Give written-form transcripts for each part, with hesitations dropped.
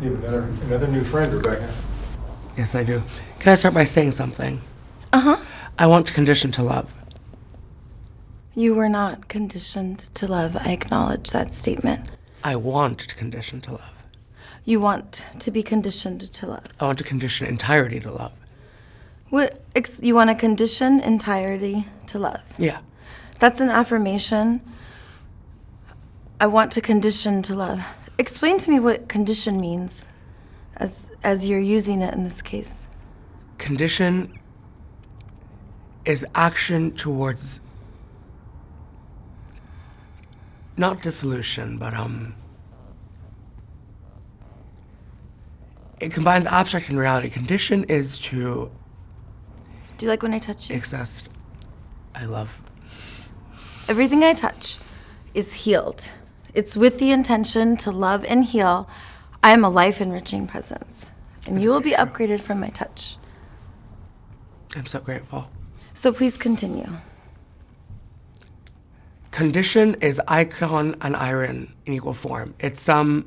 You have another new friend, Rebecca. Yes, I do. Can I start by saying something? Uh-huh. I want to condition to love. You were not conditioned to love. I acknowledge that statement. I want to condition to love. You want to be conditioned to love. I want to condition entirety to love. You want to condition entirety to love? Yeah. That's an affirmation. I want to condition to love. Explain to me what condition means as you're using it in this case. Condition is action towards not dissolution, but it combines abstract and reality. Condition is to Do you like when I touch you? exist. I love. Everything I touch is healed. It's with the intention to love and heal. I am a life-enriching presence, and you will be upgraded from my touch. I'm so grateful. So please continue. Condition is icon and iron in equal form. It's the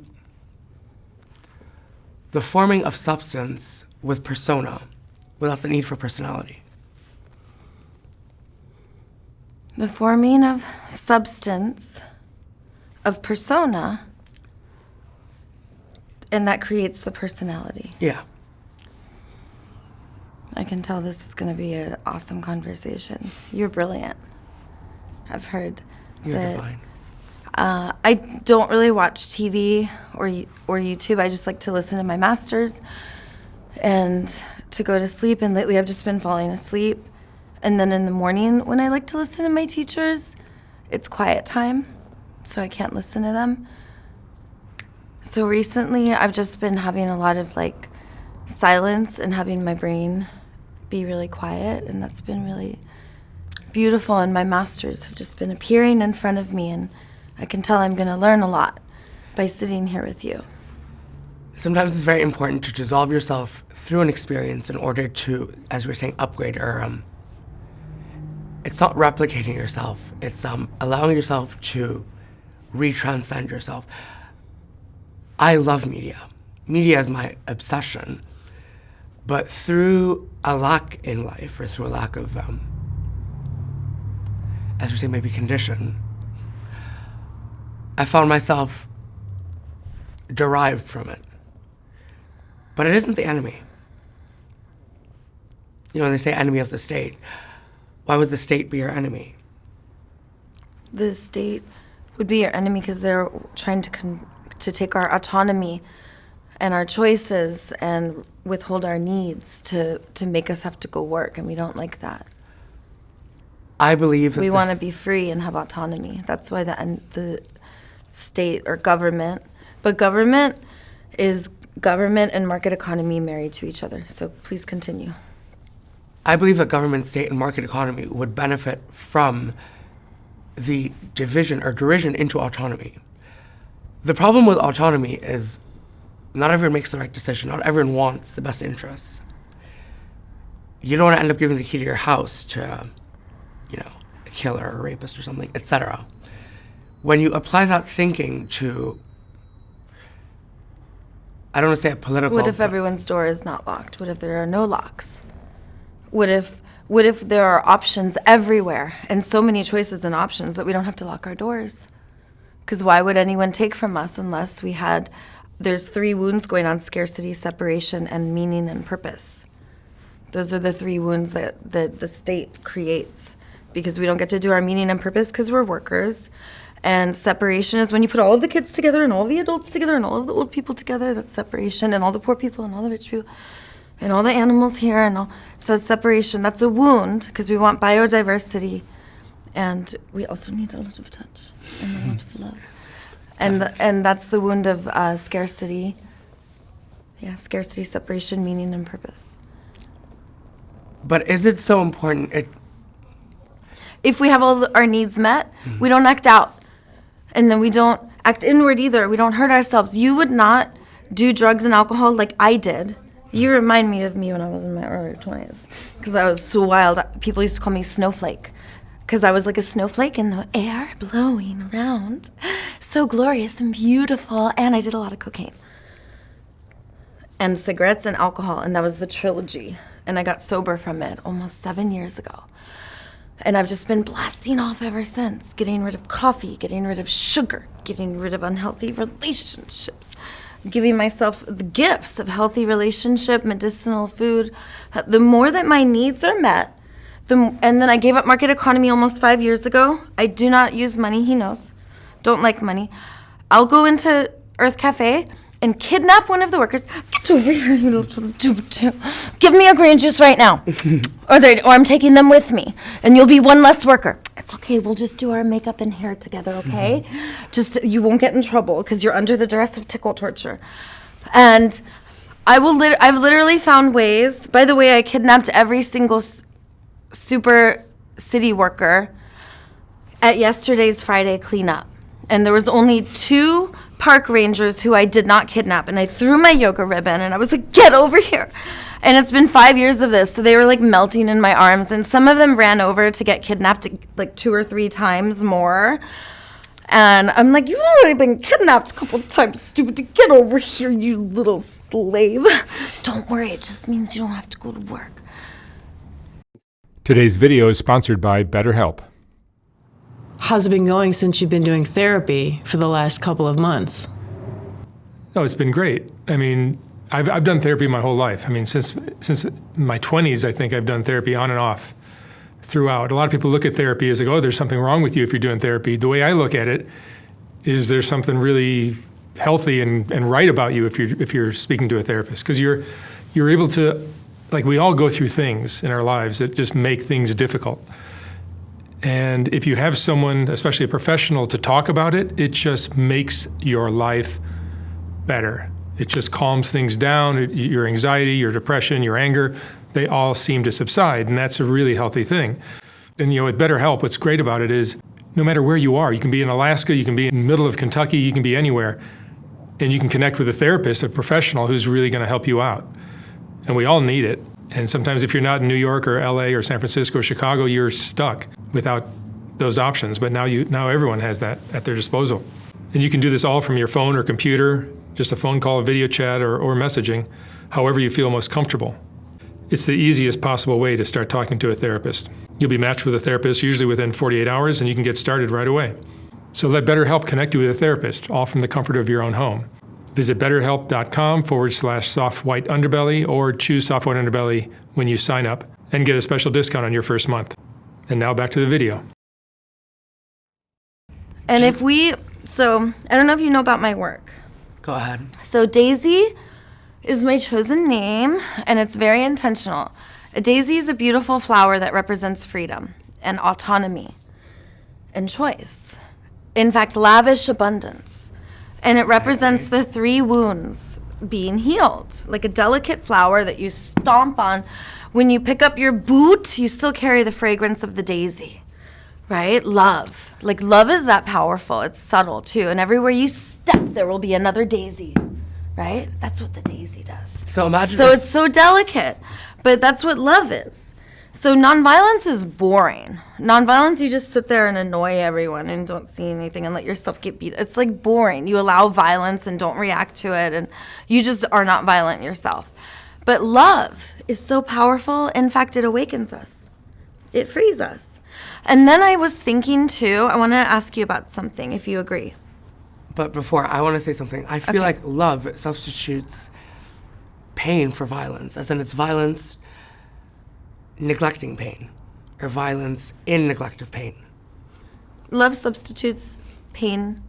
forming of substance with persona without the need for personality. The forming of substance, of persona, and that creates the personality. Yeah. I can tell this is going to be an awesome conversation. You're brilliant. I've heard You're that. divine. I don't really watch TV or YouTube. I just like to listen to my masters and to go to sleep. And lately I've just been falling asleep. And then in the morning when I like to listen to my teachers, it's quiet time, so I can't listen to them. So recently I've just been having a lot of like silence and having my brain be really quiet, and that's been really beautiful. And my masters have just been appearing in front of me, and I can tell I'm going to learn a lot by sitting here with you. Sometimes it's very important to dissolve yourself through an experience in order to, as we were saying, upgrade or it's not replicating yourself. It's allowing yourself to re-transcend yourself. I love media. Media is my obsession. But through a lack in life, or through a lack of, as we say, maybe condition, I found myself derived from it. But it isn't the enemy. You know, they say enemy of the state. Why would the state be your enemy? The state would be your enemy because they're trying to take our autonomy and our choices and withhold our needs to make us have to go work, and we don't like that. I believe that we want to be free and have autonomy. That's why the state or government, but government is government and market economy married to each other. So please continue. I believe that government, state, and market economy would benefit from the division or derision into autonomy. The problem with autonomy is not everyone makes the right decision. Not everyone wants the best interests. You don't want to end up giving the key to your house to, a killer or a rapist or something, etc. When you apply that thinking to, I don't want to say a political... What if everyone's door is not locked? What if there are no locks? What if there are options everywhere and so many choices and options that we don't have to lock our doors? Because why would anyone take from us unless we had... There's 3 wounds going on: scarcity, separation, and meaning and purpose. Those are the 3 wounds that the state creates because we don't get to do our meaning and purpose because we're workers. And separation is when you put all of the kids together and all the adults together and all of the old people together. That's separation. And all the poor people and all the rich people and all the animals here and all. So that's separation. That's a wound because we want biodiversity. And we also need a lot of touch and a lot of love. And that's the wound of scarcity. Yeah, scarcity, separation, meaning, and purpose. But is it so important? If we have all our needs met, we don't act out. And then we don't act inward either. We don't hurt ourselves. You would not do drugs and alcohol like I did. You remind me of me when I was in my early 20s because I was so wild. People used to call me Snowflake because I was like a snowflake in the air blowing around. So glorious and beautiful. And I did a lot of cocaine. and cigarettes and alcohol, and that was the trilogy. And I got sober from it almost 7 years ago. And I've just been blasting off ever since, getting rid of coffee, getting rid of sugar, getting rid of unhealthy relationships, giving myself the gifts of healthy relationship, medicinal food. The more that my needs are met, and then I gave up market economy almost 5 years ago. I do not use money, he knows. Don't like money. I'll go into Earth Cafe and kidnap one of the workers. Get over here, you little doo-doo. Give me a green juice right now. or I'm taking them with me. And you'll be one less worker. It's okay, we'll just do our makeup and hair together, okay? Just, you won't get in trouble because you're under the duress of tickle torture. And I've literally found ways. By the way, I kidnapped every single super city worker at yesterday's Friday cleanup. And there was only 2 park rangers who I did not kidnap. And I threw my yoga ribbon and I was like, get over here. And it's been 5 years of this. So they were like melting in my arms. And some of them ran over to get kidnapped like 2 or 3 times more. And I'm like, you've already been kidnapped a couple of times, stupid. Get over here, you little slave. Don't worry, it just means you don't have to go to work. Today's video is sponsored by BetterHelp. How's it been going since you've been doing therapy for the last couple of months? Oh, it's been great. I mean, I've done therapy my whole life. I mean, since my 20s, I think I've done therapy on and off throughout. A lot of people look at therapy as like, oh, there's something wrong with you if you're doing therapy. The way I look at it is there's something really healthy and right about you if you're speaking to a therapist, because you're able to, like, we all go through things in our lives that just make things difficult. And if you have someone, especially a professional, to talk about it, it just makes your life better. It just calms things down. Your anxiety, your depression, your anger, they all seem to subside, and that's a really healthy thing. And with BetterHelp, what's great about it is no matter where you are, you can be in Alaska, you can be in the middle of Kentucky, you can be anywhere, and you can connect with a therapist, a professional who's really going to help you out. And we all need it. And sometimes if you're not in New York or LA or San Francisco or Chicago, you're stuck without those options. But now everyone has that at their disposal. And you can do this all from your phone or computer, just a phone call, a video chat, or messaging, however you feel most comfortable. It's the easiest possible way to start talking to a therapist. You'll be matched with a therapist usually within 48 hours, and you can get started right away. So let BetterHelp connect you with a therapist, all from the comfort of your own home. Visit betterhelp.com/soft white underbelly or choose soft white underbelly when you sign up and get a special discount on your first month. And now back to the video. And so I don't know if you know about my work. Go ahead. So Daisy is my chosen name, and it's very intentional. A daisy is a beautiful flower that represents freedom and autonomy and choice. In fact, lavish abundance. And it represents the 3 wounds being healed, like a delicate flower that you stomp on. When you pick up your boot, you still carry the fragrance of the daisy, right? Love. Like, love is that powerful. It's subtle, too. And everywhere you step, there will be another daisy, right? That's what the daisy does. So imagine. So it's so delicate, but that's what love is. So nonviolence is boring. Nonviolence, you just sit there and annoy everyone and don't see anything and let yourself get beat. It's like boring. You allow violence and don't react to it, and you just are not violent yourself. But love is so powerful. In fact, it awakens us. It frees us. And then I was thinking too, I want to ask you about something, if you agree. But before, I want to say something. I feel like love substitutes pain for violence, as in it's violence neglecting pain, or violence in neglect of pain. Love substitutes pain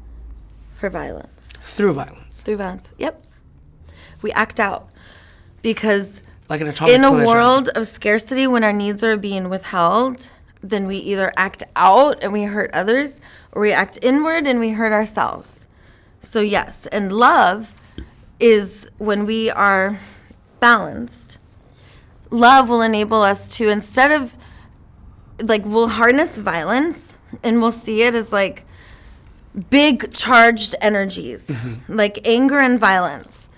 for violence. Through violence. Through violence, yep. We act out because Like an atomic in a collision. world of scarcity, when our needs are being withheld, then we either act out and we hurt others, or we act inward and we hurt ourselves. So yes, and love is when we are balanced. Love will enable us to, instead of, like, we'll harness violence and we'll see it as like big charged energies, like anger and violence.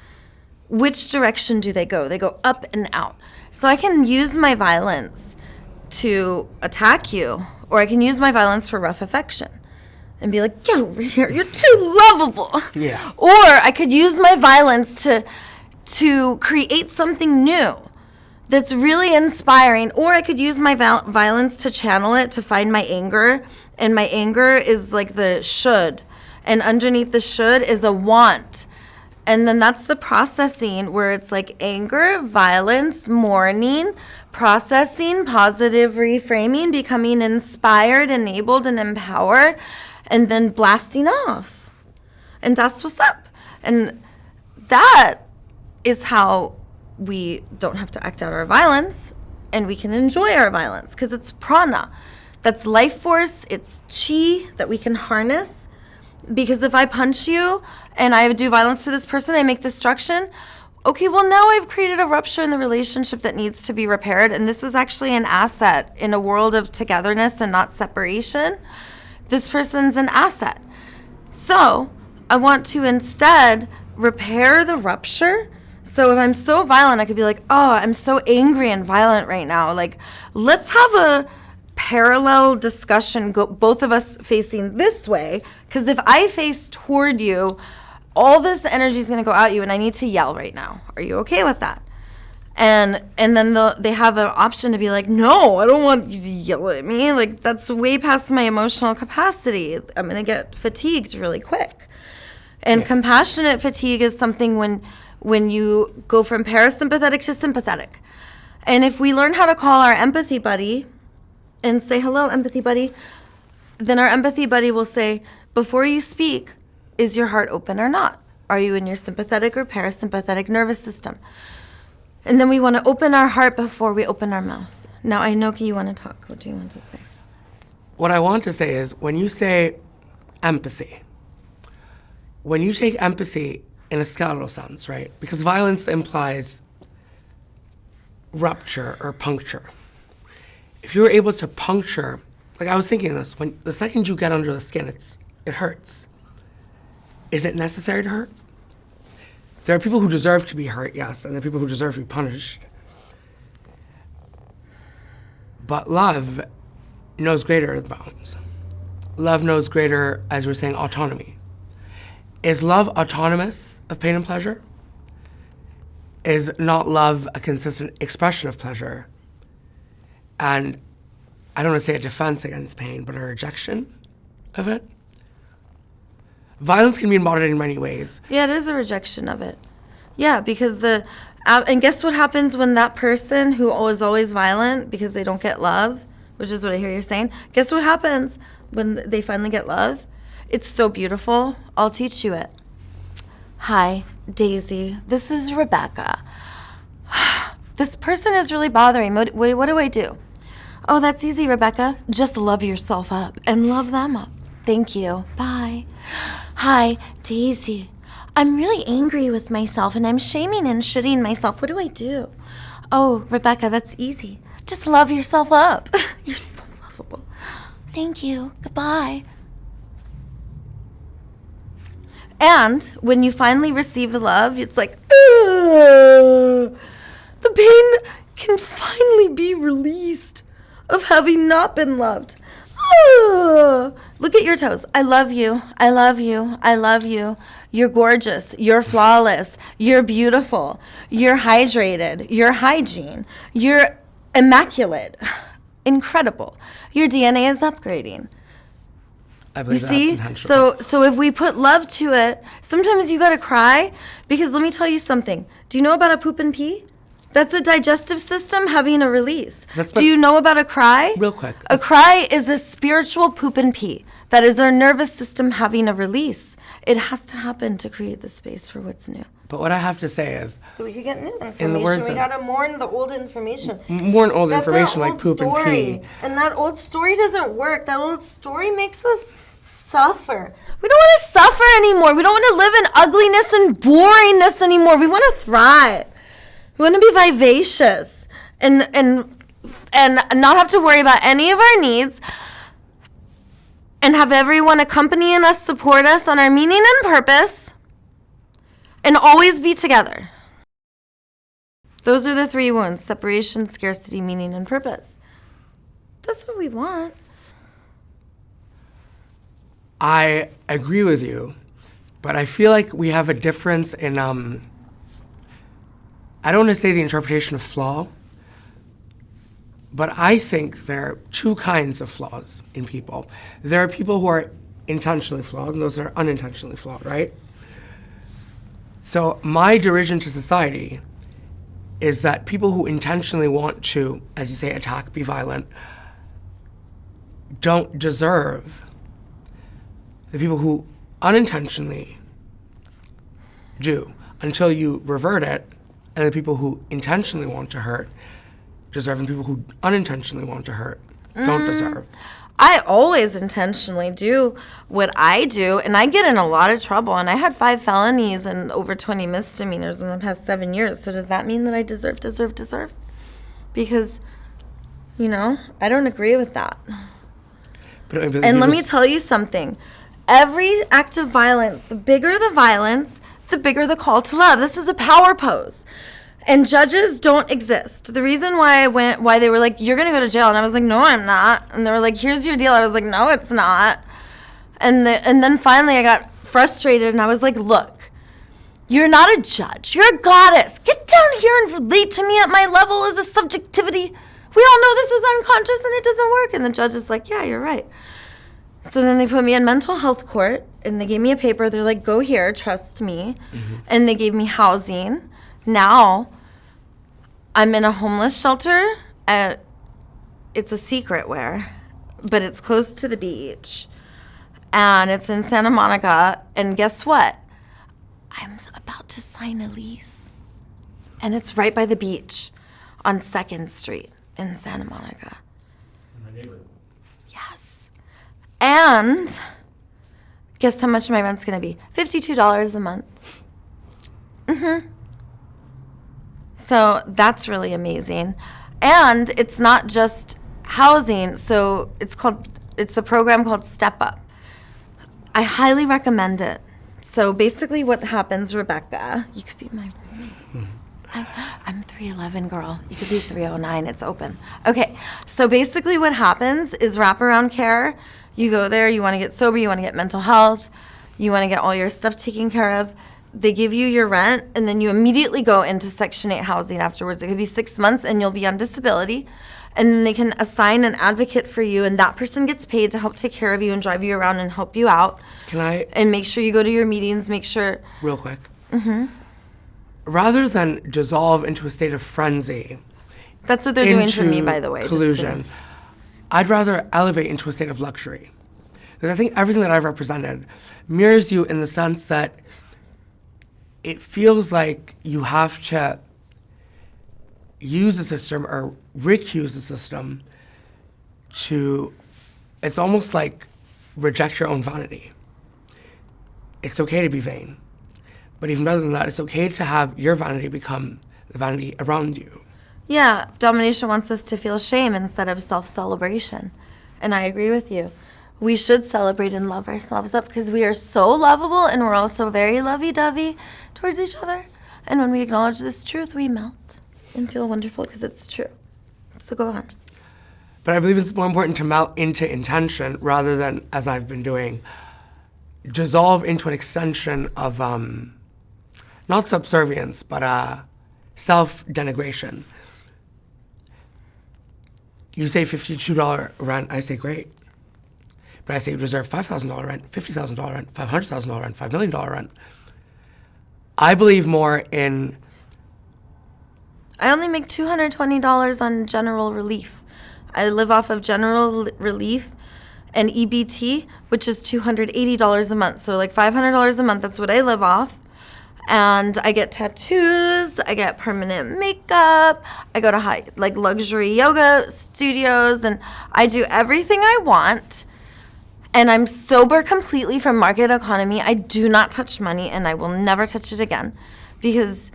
Which direction do they go? They go up and out. So I can use my violence to attack you, or I can use my violence for rough affection and be like, get over here, you're too lovable. Yeah. Or I could use my violence to to create something new that's really inspiring, or I could use my violence to channel it to find my anger, and my anger is like the should, and underneath the should is a want. And then that's the processing, where it's like anger, violence, mourning, processing, positive reframing, becoming inspired, enabled, and empowered, and then blasting off. And that's what's up. And that is how we don't have to act out our violence, and we can enjoy our violence, because it's prana. That's life force. It's chi that we can harness. Because if I punch you and I do violence to this person, I make destruction. Okay, well, now I've created a rupture in the relationship that needs to be repaired. And this is actually an asset in a world of togetherness and not separation. This person's an asset. So I want to instead repair the rupture. So if I'm so violent, I could be like, oh, I'm so angry and violent right now. Like, let's have a parallel discussion, both of us facing this way, because if I face toward you, all this energy is going to go at you, and I need to yell right now. Are you okay with that? And then they have an option to be like, no, I don't want you to yell at me. Like, that's way past my emotional capacity. I'm going to get fatigued really quick. And compassionate fatigue is something when you go from parasympathetic to sympathetic. And if we learn how to call our empathy buddy and say, hello, empathy buddy, then our empathy buddy will say, before you speak, is your heart open or not? Are you in your sympathetic or parasympathetic nervous system? And then we want to open our heart before we open our mouth. Now, Ainoki, you want to talk. What do you want to say? What I want to say is, when you say empathy, when you take empathy in a skeletal sense, right? Because violence implies rupture or puncture. If you're able to puncture, like I was thinking this, when the second you get under the skin, it hurts. Is it necessary to hurt? There are people who deserve to be hurt, yes, and there are people who deserve to be punished. But love knows greater bounds. Love knows greater, as we're saying, autonomy. Is love autonomous of pain and pleasure? Is not love a consistent expression of pleasure? And I don't want to say a defense against pain, but a rejection of it? Violence can be embodied in many ways. Yeah, it is a rejection of it. Yeah, because and guess what happens when that person who is always violent because they don't get love, which is what I hear you're saying, guess what happens when they finally get love? It's so beautiful. I'll teach you it. Hi, Daisy. This is Rebecca. This person is really bothering me. What do I do? Oh, that's easy, Rebecca. Just love yourself up and love them up. Thank you. Bye. Hi, Daisy. I'm really angry with myself and I'm shaming and shitting myself. What do I do? Oh, Rebecca, that's easy. Just love yourself up. You're so lovable. Thank you. Goodbye. And when you finally receive the love, it's like, the pain can finally be released of having not been loved. Look at your toes. I love you. I love you. I love you. You're gorgeous. You're flawless. You're beautiful. You're hydrated. You're hygiene. You're immaculate. Incredible. Your DNA is upgrading. I believe you that's see? intentional. So if we put love to it, sometimes you gotta cry, because let me tell you something. Do you know about a poop and pee? That's a digestive system having a release. Do you know about a cry? Real quick. A cry is a spiritual poop and pee. That is our nervous system having a release. It has to happen to create the space for what's new. But what I have to say is, So we could get new information. in the words we of- gotta mourn the old information. more than old That's information our like old poop story. and pee. And that old story doesn't work. That old story makes us suffer. We don't want to suffer anymore. We don't want to live in ugliness and boringness anymore. We want to thrive. We want to be vivacious and not have to worry about any of our needs, and have everyone accompanying us, support us on our meaning and purpose, and always be together. Those are the three wounds: separation, scarcity, meaning, and purpose. That's what we want. I agree with you, but I feel like we have a difference in I don't want to say the interpretation of flaw, but I think there are two kinds of flaws in people. There are people who are intentionally flawed, and those that are unintentionally flawed, right? So my derision to society is that people who intentionally want to, as you say, attack, be violent, don't deserve the people who unintentionally do, until you revert it, and the people who intentionally want to hurt deserve, and people who unintentionally want to hurt don't deserve. I always intentionally do what I do, and I get in a lot of trouble. And I had 5 felonies and over 20 misdemeanors in the past 7 years. So does that mean that I deserve? Because, I don't agree with that. But I believe And let me just- tell you something. Every act of violence, the bigger the violence, the bigger the call to love. This is a power pose. And judges don't exist. The reason why they were like, you're going to go to jail. And I was like, no, I'm not. And they were like, here's your deal. I was like, no, it's not. And then finally I got frustrated and I was like, look, you're not a judge. You're a goddess. Get down here and relate to me at my level as a subjectivity. We all know this is unconscious and it doesn't work. And the judge is like, yeah, you're right. So then they put me in mental health court and they gave me a paper. They're like, go here, trust me. Mm-hmm. And they gave me housing. Now I'm in a homeless shelter. It's a secret where, but it's close to the beach. And it's in Santa Monica. And guess what? I'm about to sign a lease. And it's right by the beach on 2nd Street in Santa Monica. My neighbor. Yes. And guess how much my rent's going to be? $52 a month. Mm-hmm. So that's really amazing. And it's not just housing. So it's a program called Step Up. I highly recommend it. So basically what happens, Rebecca, you could be my roommate. I'm 3'11", girl. You could be 309. It's open. Okay. So basically what happens is wraparound care. You go there. You want to get sober. You want to get mental health. You want to get all your stuff taken care of. They give you your rent, and then you immediately go into Section 8 housing afterwards. It could be 6 months, and you'll be on disability. And then they can assign an advocate for you, and that person gets paid to help take care of you and drive you around and help you out. Can I? And make sure you go to your meetings, make sure. Real quick. Mm-hmm. Rather than dissolve into a state of frenzy. That's what they're doing for me, by the way. Collusion. I'd rather elevate into a state of luxury. Because I think everything that I've represented mirrors you in the sense that it feels like you have to use the system or recuse the system to, it's almost like reject your own vanity. It's okay to be vain. But even better than that, it's okay to have your vanity become the vanity around you. Yeah, domination wants us to feel shame instead of self-celebration. And I agree with you. We should celebrate and love ourselves up because we are so lovable and we're also very lovey-dovey towards each other. And when we acknowledge this truth, we melt and feel wonderful because it's true. So go on. But I believe it's more important to melt into intention rather than, as I've been doing, dissolve into an extension of not subservience, but self-denigration. You say $52 rent, I say great. But I say you deserve $5,000 rent, $50,000 rent, $500,000 rent, $5 million rent. I believe more in... I only make $220 on general relief. I live off of general relief and EBT, which is $280 a month. So like $500 a month, that's what I live off. And I get tattoos, I get permanent makeup, I go to luxury yoga studios, and I do everything I want. And I'm sober completely from market economy. I do not touch money, and I will never touch it again because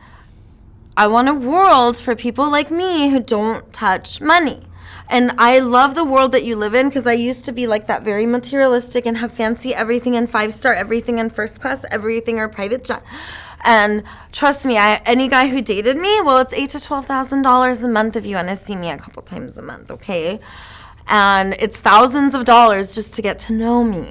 I want a world for people like me who don't touch money. And I love the world that you live in because I used to be like that, very materialistic and have fancy everything and 5-star everything and first class everything or private jet. And trust me, any guy who dated me, well, it's $8,000 to $12,000 a month if you want to see me a couple times a month, okay? And it's thousands of dollars just to get to know me.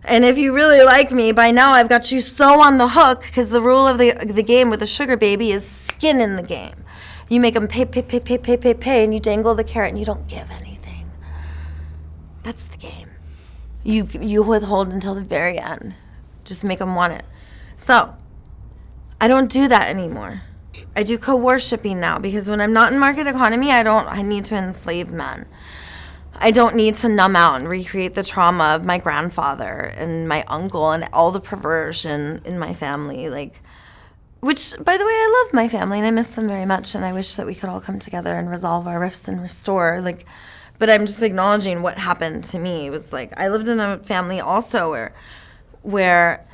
And if you really like me, by now I've got you so on the hook, because the rule of the game with a sugar baby is skin in the game. You make them pay, and you dangle the carrot and you don't give anything. That's the game. You withhold until the very end. Just make them want it. So, I don't do that anymore. I do co-worshipping now, because when I'm not in market economy, I need to enslave men. I don't need to numb out and recreate the trauma of my grandfather and my uncle and all the perversion in my family. Which, by the way, I love my family and I miss them very much, and I wish that we could all come together and resolve our rifts and restore. But I'm just acknowledging what happened to me. It was I lived in a family also where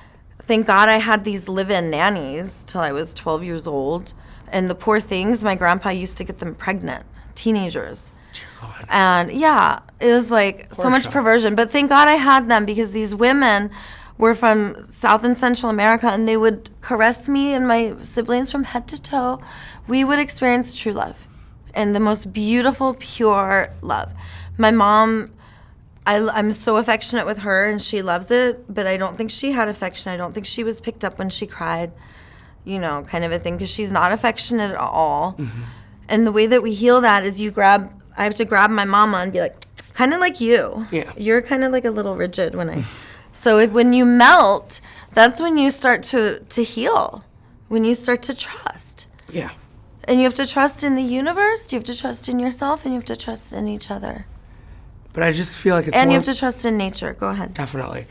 thank God I had these live-in nannies till I was 12 years old. And the poor things, my grandpa used to get them pregnant, teenagers. God. And yeah, it was so much perversion. But thank God I had them, because these women were from South and Central America, and they would caress me and my siblings from head to toe. We would experience true love and the most beautiful, pure love. My mom, I'm so affectionate with her, and she loves it, but I don't think she had affection. I don't think she was picked up when she cried, kind of a thing, because she's not affectionate at all. Mm-hmm. And the way that we heal that is I have to grab my mama and be kind of like you. Yeah. You're kind of a little rigid so when you melt, that's when you start to heal, when you start to trust. Yeah. And you have to trust in the universe, you have to trust in yourself, and you have to trust in each other. But I just feel like it's And you have to trust in nature. Go ahead. Definitely.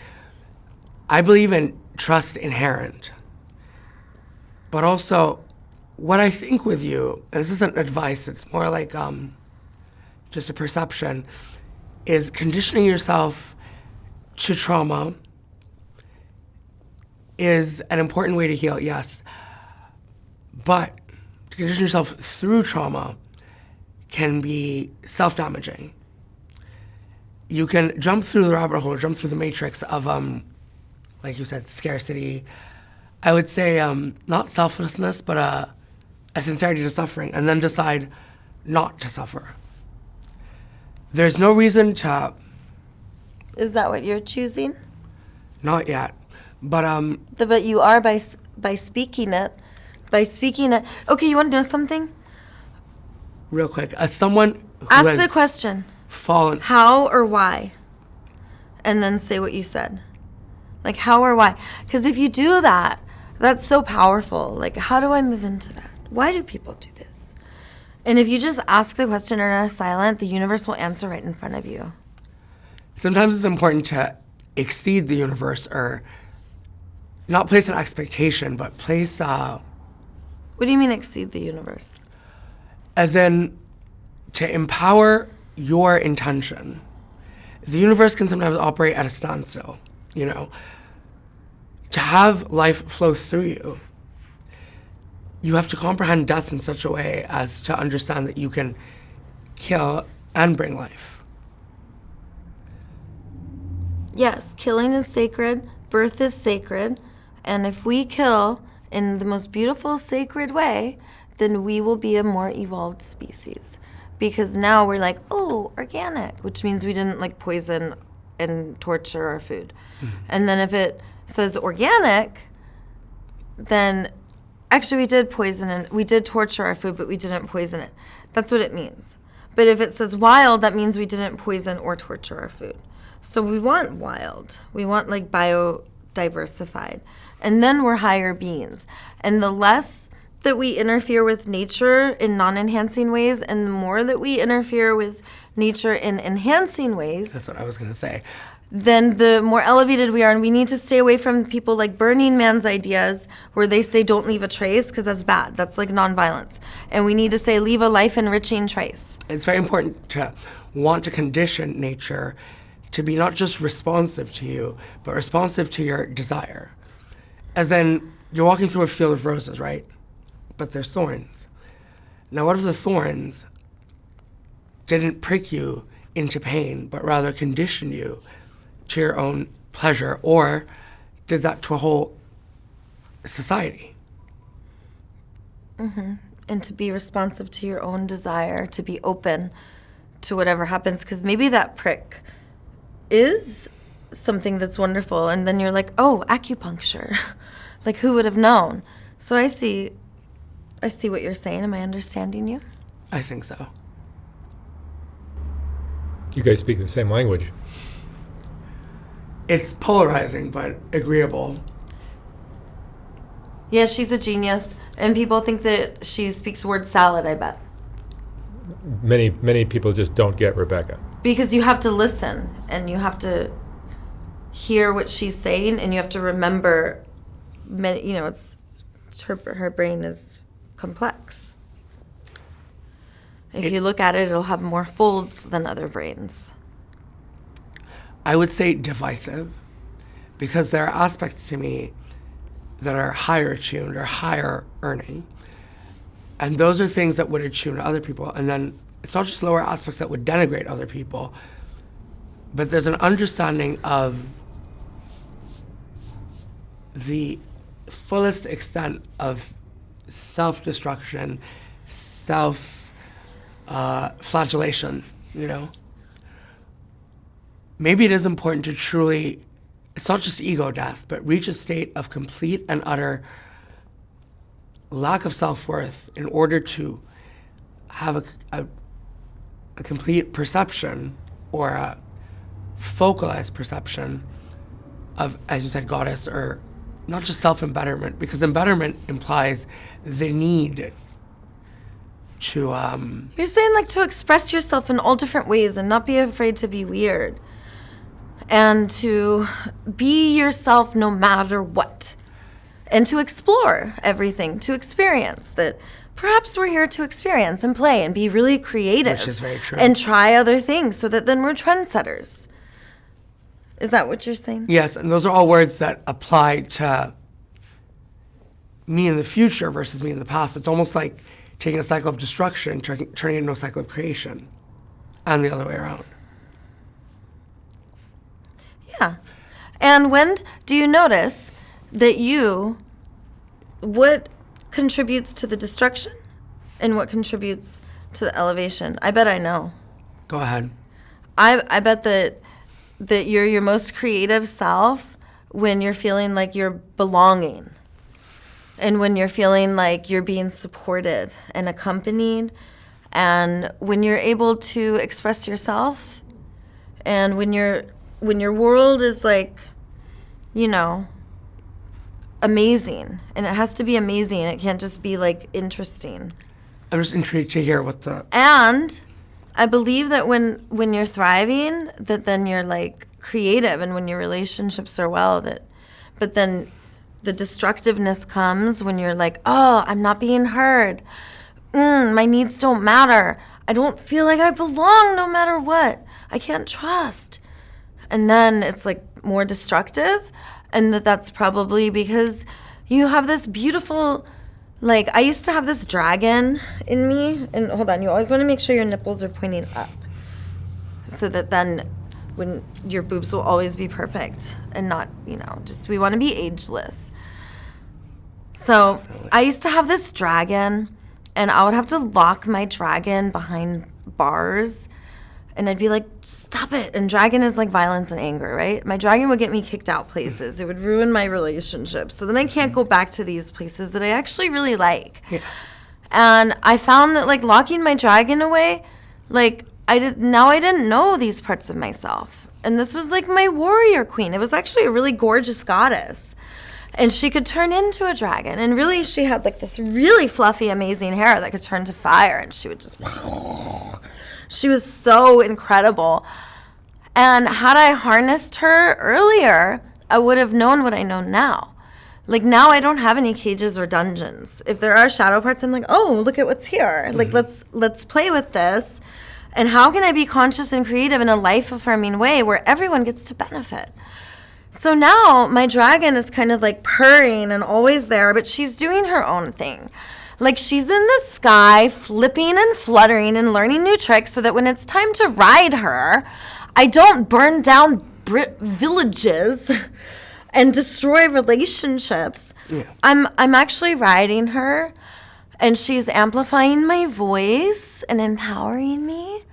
I believe in trust inherent. But also, what I think with you, and this isn't advice, it's more just a perception, is conditioning yourself to trauma is an important way to heal, yes. But to condition yourself through trauma can be self-damaging. You can jump through the rabbit hole, jump through the matrix of, like you said, scarcity. I would say not selflessness, but a sincerity to suffering, and then decide not to suffer. There's no reason to... Is that what you're choosing? Not yet, but... But you are by speaking it. By speaking it. Okay, you want to know something? Real quick, as someone who Ask has the question. fallen... How or why? And then say what you said. How or why? Because if you do that, that's so powerful. How do I move into that? Why do people do this? And if you just ask the question and are silent, the universe will answer right in front of you. Sometimes it's important to exceed the universe, or not place an expectation, but place... What do you mean exceed the universe? As in, to empower your intention. The universe can sometimes operate at a standstill, To have life flow through you, you have to comprehend death in such a way as to understand that you can kill and bring life. Yes, killing is sacred, birth is sacred, and if we kill in the most beautiful, sacred way, then we will be a more evolved species. Because now we're organic, which means we didn't poison and torture our food. Mm-hmm. And then if it says organic, then actually we did poison and we did torture our food, but we didn't poison it. That's what it means. But if it says wild, that means we didn't poison or torture our food. So we want wild. We want biodiversified. And then we're higher beings. And the less that we interfere with nature in non-enhancing ways, and the more that we interfere with nature in enhancing ways... That's what I was going to say. Then the more elevated we are, and we need to stay away from people like Burning Man's ideas where they say don't leave a trace, because that's bad. That's nonviolence. And we need to say leave a life-enriching trace. It's very important to want to condition nature to be not just responsive to you, but responsive to your desire. As in, you're walking through a field of roses, right? But there's thorns. Now, what if the thorns didn't prick you into pain, but rather condition you to your own pleasure, or did that to a whole society? Mm-hmm. And to be responsive to your own desire, to be open to whatever happens, because maybe that prick is something that's wonderful, and then you're like, oh, acupuncture. Like, who would have known? So I see what you're saying. Am I understanding you? I think so. You guys speak the same language. It's polarizing, but agreeable. Yeah, she's a genius, and people think that she speaks word salad, I bet. Many people just don't get Rebecca. Because you have to listen, and you have to hear what she's saying, and you have to remember, it's her brain is complex. If you look at it, it'll have more folds than other brains. I would say divisive, because there are aspects to me that are higher attuned or higher earning. And those are things that would attune other people. And then it's not just lower aspects that would denigrate other people, but there's an understanding of the fullest extent of self-destruction, flagellation, Maybe it is important to truly, it's not just ego death, but reach a state of complete and utter lack of self-worth in order to have a complete perception or a focalized perception of, as you said, goddess, or not just self-embetterment, because embetterment implies the need to... You're saying, like, to express yourself in all different ways and not be afraid to be weird. And to be yourself no matter what. And to explore everything, to experience that perhaps we're here to experience and play and be really creative. Which is very true. And try other things so that then we're trendsetters. Is that what you're saying? Yes, and those are all words that apply to me in the future versus me in the past. It's almost like taking a cycle of destruction, turning it into a cycle of creation, and the other way around. Yeah. And when do you notice that what contributes to the destruction and what contributes to the elevation? I bet I know. Go ahead. I bet that you're your most creative self when you're feeling like you're belonging, and when you're feeling like you're being supported and accompanied, and when you're able to express yourself, and when your world is like, amazing. And it has to be amazing. It can't just be like interesting. I'm just intrigued to hear what the... And I believe that when you're thriving, that then you're like creative, and when your relationships are well, but then the destructiveness comes when you're like, oh, I'm not being heard. My needs don't matter. I don't feel like I belong no matter what. I can't trust. And then it's like more destructive, and that's probably because you have this beautiful, like, I used to have this dragon in me, and hold on, you always want to make sure your nipples are pointing up, so that then when your boobs will always be perfect and not, just we want to be ageless. So I used to have this dragon, and I would have to lock my dragon behind bars. And I'd be like, stop it. And dragon is like violence and anger, right? My dragon would get me kicked out places. It would ruin my relationships. So then I can't go back to these places that I actually really like. Yeah. And I found that like locking my dragon away, like I didn't know these parts of myself. And this was like my warrior queen. It was actually a really gorgeous goddess. And she could turn into a dragon. And really she had like this really fluffy, amazing hair that could turn to fire. And she would just... She was so incredible. And had I harnessed her earlier, I would have known what I know now. Like now I don't have any cages or dungeons. If there are shadow parts, I'm like, oh, look at what's here. Like let's play with this. And how can I be conscious and creative in a life-affirming way where everyone gets to benefit? So now my dragon is kind of like purring and always there, but she's doing her own thing. Like she's in the sky, flipping and fluttering and learning new tricks so that when it's time to ride her, I don't burn down villages and destroy relationships. Yeah. I'm actually riding her, and she's amplifying my voice and empowering me.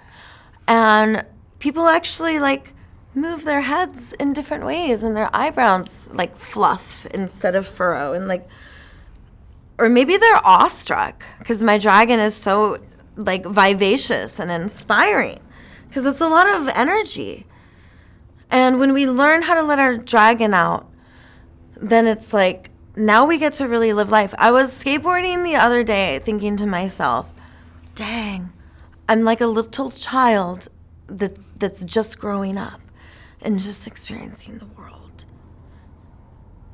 And people actually like move their heads in different ways and their eyebrows like fluff instead of furrow, and like, or maybe they're awestruck because my dragon is so like vivacious and inspiring, because it's a lot of energy. And when we learn how to let our dragon out, then it's like, now we get to really live life. I was skateboarding the other day thinking to myself, dang, I'm like a little child that's just growing up and just experiencing the world,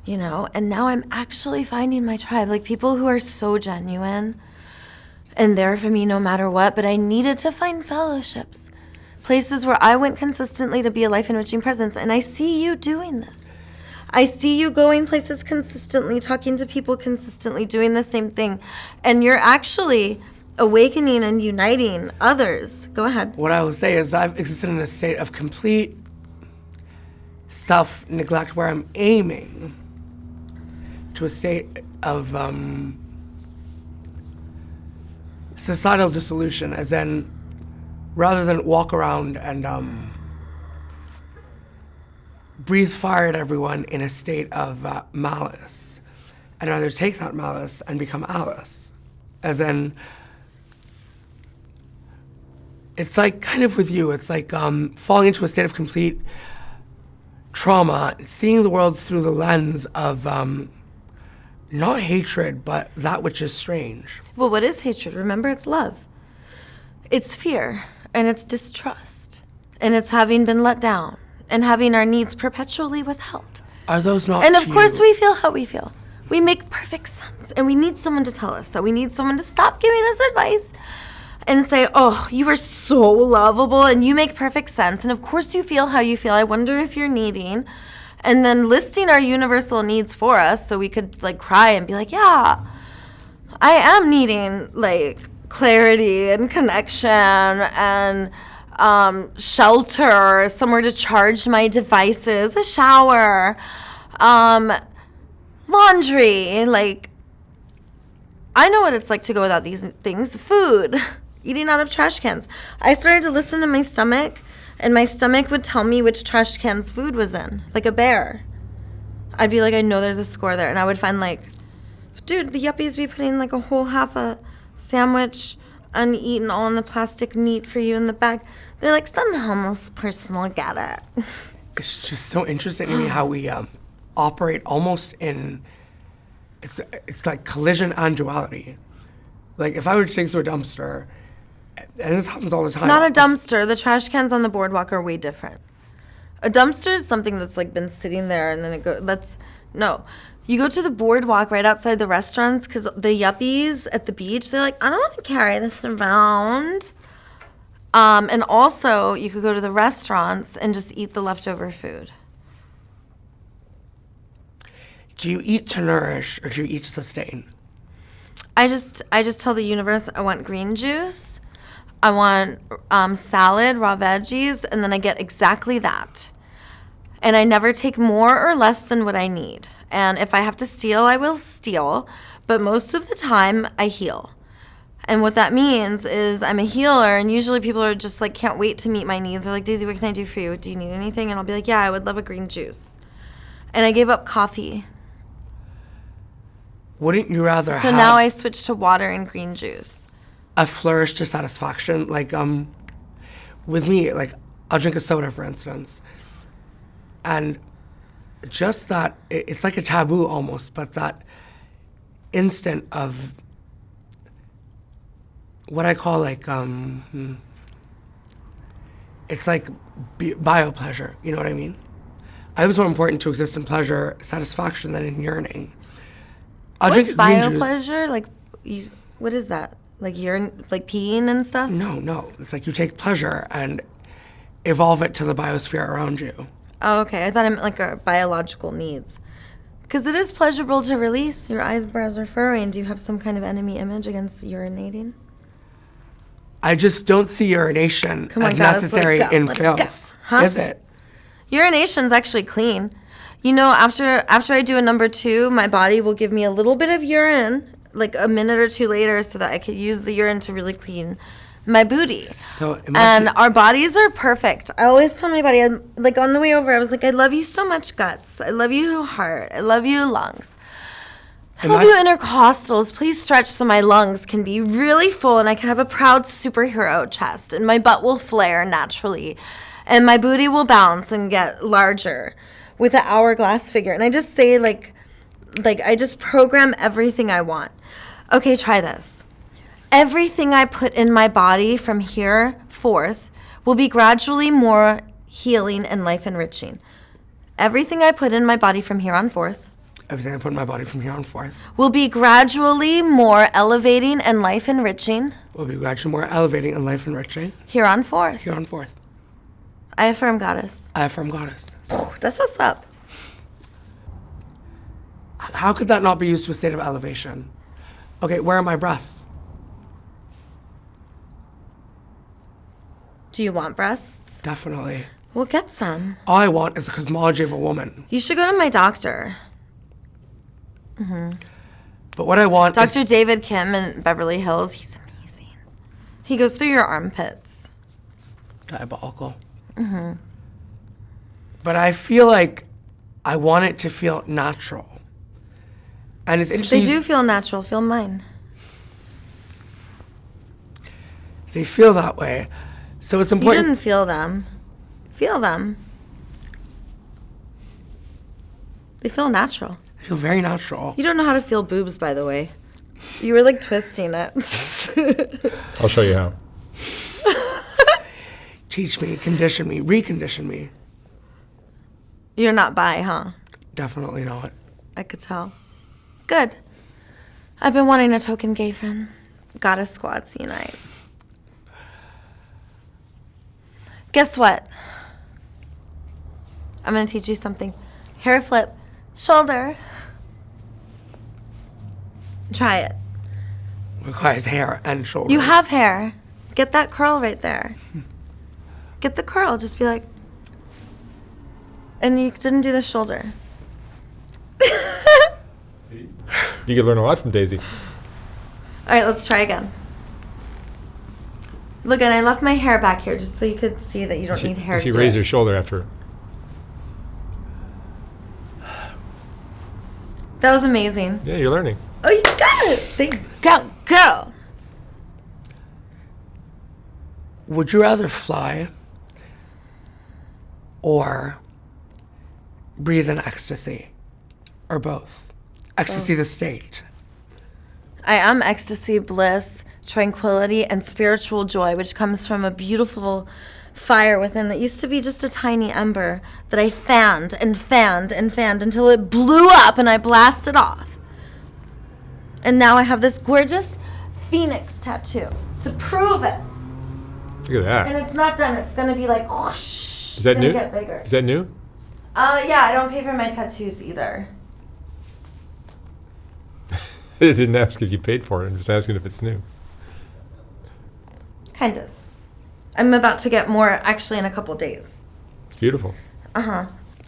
you know? And now I'm actually finding my tribe, like people who are so genuine and there for me no matter what. But I needed to find fellowships, places where I went consistently to be a life-enriching presence. And I see you doing this. I see you going places consistently, talking to people consistently, doing the same thing. And you're actually awakening and uniting others. Go ahead. What I will say is I've existed in a state of complete self-neglect where I'm aiming to a state of societal dissolution, as in, rather than walk around and breathe fire at everyone in a state of malice, I'd rather take that malice and become Alice. As in, it's like kind of with you, it's like falling into a state of complete trauma, seeing the world through the lens of not hatred, but that which is strange. Well, what is hatred? Remember, it's love. It's fear, and it's distrust, and it's having been let down, and having our needs perpetually withheld. Are those not And of to course you? we feel how we feel. We make perfect sense, and we need someone to tell us. So we need someone to stop giving us advice and say, oh, you are so lovable and you make perfect sense. And of course you feel how you feel. I wonder if you're needing. And then listing our universal needs for us so we could like cry and be like, yeah, I am needing like clarity and connection and shelter, somewhere to charge my devices, a shower, laundry. Like, I know what it's like to go without these things. Food, eating out of trash cans. I started to listen to my stomach, and my stomach would tell me which trash cans food was in, like a bear. I'd be like, I know there's a score there. And I would find like, dude, the yuppies be putting like a whole half a sandwich uneaten all in the plastic neat for you in the bag. They're like, some homeless person will get it. It's just so interesting to me how we operate almost in, it's like collision and duality. Like if I were to take through a dumpster, and this happens all the time. Not a dumpster. The trash cans on the boardwalk are way different. A dumpster is something that's like been sitting there and then it goes, no. You go to the boardwalk right outside the restaurants because the yuppies at the beach, they're like, I don't want to carry this around. And also, you could go to the restaurants and just eat the leftover food. Do you eat to nourish or do you eat to sustain? I just tell the universe I want green juice, I want salad, raw veggies, and then I get exactly that. And I never take more or less than what I need. And if I have to steal, I will steal. But most of the time, I heal. And what that means is I'm a healer, and usually people are just like, can't wait to meet my needs. They're like, Daisy, what can I do for you? Do you need anything? And I'll be like, yeah, I would love a green juice. And I gave up coffee. Wouldn't you rather So have now I switched to water and green juice. a flourish to satisfaction? Like with me, like I'll drink a soda, for instance, and just that, it's like a taboo almost, but that instant of what I call like, it's like biopleasure, you know what I mean? I was more important to exist in pleasure, satisfaction than in yearning. I'll What's drink green juice. biopleasure? Like, what is that? Like urine, like peeing and stuff? No. It's like you take pleasure and evolve it to the biosphere around you. Oh, okay. I thought I meant like our biological needs. Because it is pleasurable to release. Your eyebrows are furrowing. Do you have some kind of enemy image against urinating? I just don't see urination Come on, as guys, necessary let it go, in let it go. filth. Huh? Is it? Urination's actually clean. You know, after I do a number 2, my body will give me a little bit of urine, like a minute or two later, so that I could use the urine to really clean my booty. So imagine, And our bodies are perfect. I always tell my body, like on the way over, I was like, I love you so much, guts. I love you, heart. I love you, lungs. I love you, intercostals. Please stretch so my lungs can be really full and I can have a proud superhero chest and my butt will flare naturally and my booty will bounce and get larger with an hourglass figure. And I just say like I just program everything I want. Okay, try this. Everything I put in my body from here forth will be gradually more healing and life enriching. Everything I put in my body from here on forth everything I put in my body from here on forth will be gradually more elevating and life enriching will be gradually more elevating and life enriching here on forth. here on forth. I affirm, goddess. I affirm, goddess. That's what's up. How could that not be used to a state of elevation? Okay, where are my breasts? Do you want breasts? Definitely. We'll get some. All I want is the cosmology of a woman. You should go to my doctor. But what I want is... Dr. David Kim in Beverly Hills, he's amazing. He goes through your armpits. diabolical. But I feel like I want it to feel natural. And it's interesting. They do feel natural. Feel mine. They feel that way. So it's You important. didn't feel them. Feel them. They feel natural. They feel very natural. You don't know how to feel boobs, by the way. You were like twisting it. I'll show you how. Teach me, condition me, recondition me. You're not bi, huh? Definitely not. I could tell. Good. I've been wanting a token gay friend. Goddess squads unite. Guess what? I'm gonna teach you something. Hair flip, shoulder. Try it. Requires hair and shoulders. You have hair. Get that curl right there. Get the curl. Just be like. And you didn't do the shoulder. You could learn a lot from Daisy. All right, let's try again. Look, and I left my hair back here just so you could see that you don't need hair. She to raised do her it. shoulder after. That was amazing. Yeah, you're learning. Oh, you got it. There you go, girl. Would you rather fly or breathe in ecstasy? Or both? Ecstasy, the state. I am ecstasy, bliss, tranquility, and spiritual joy, which comes from a beautiful fire within that used to be just a tiny ember that I fanned and fanned and fanned until it blew up and I blasted off. And now I have this gorgeous phoenix tattoo to prove it. Look at And that. it's not done. It's going to be like whoosh. Is that it's new? gonna get bigger. Is that new? Yeah, I don't pay for my tattoos either. I didn't ask if you paid for it. I'm just asking if it's new. Kind of. I'm about to get more actually in a couple days. It's beautiful.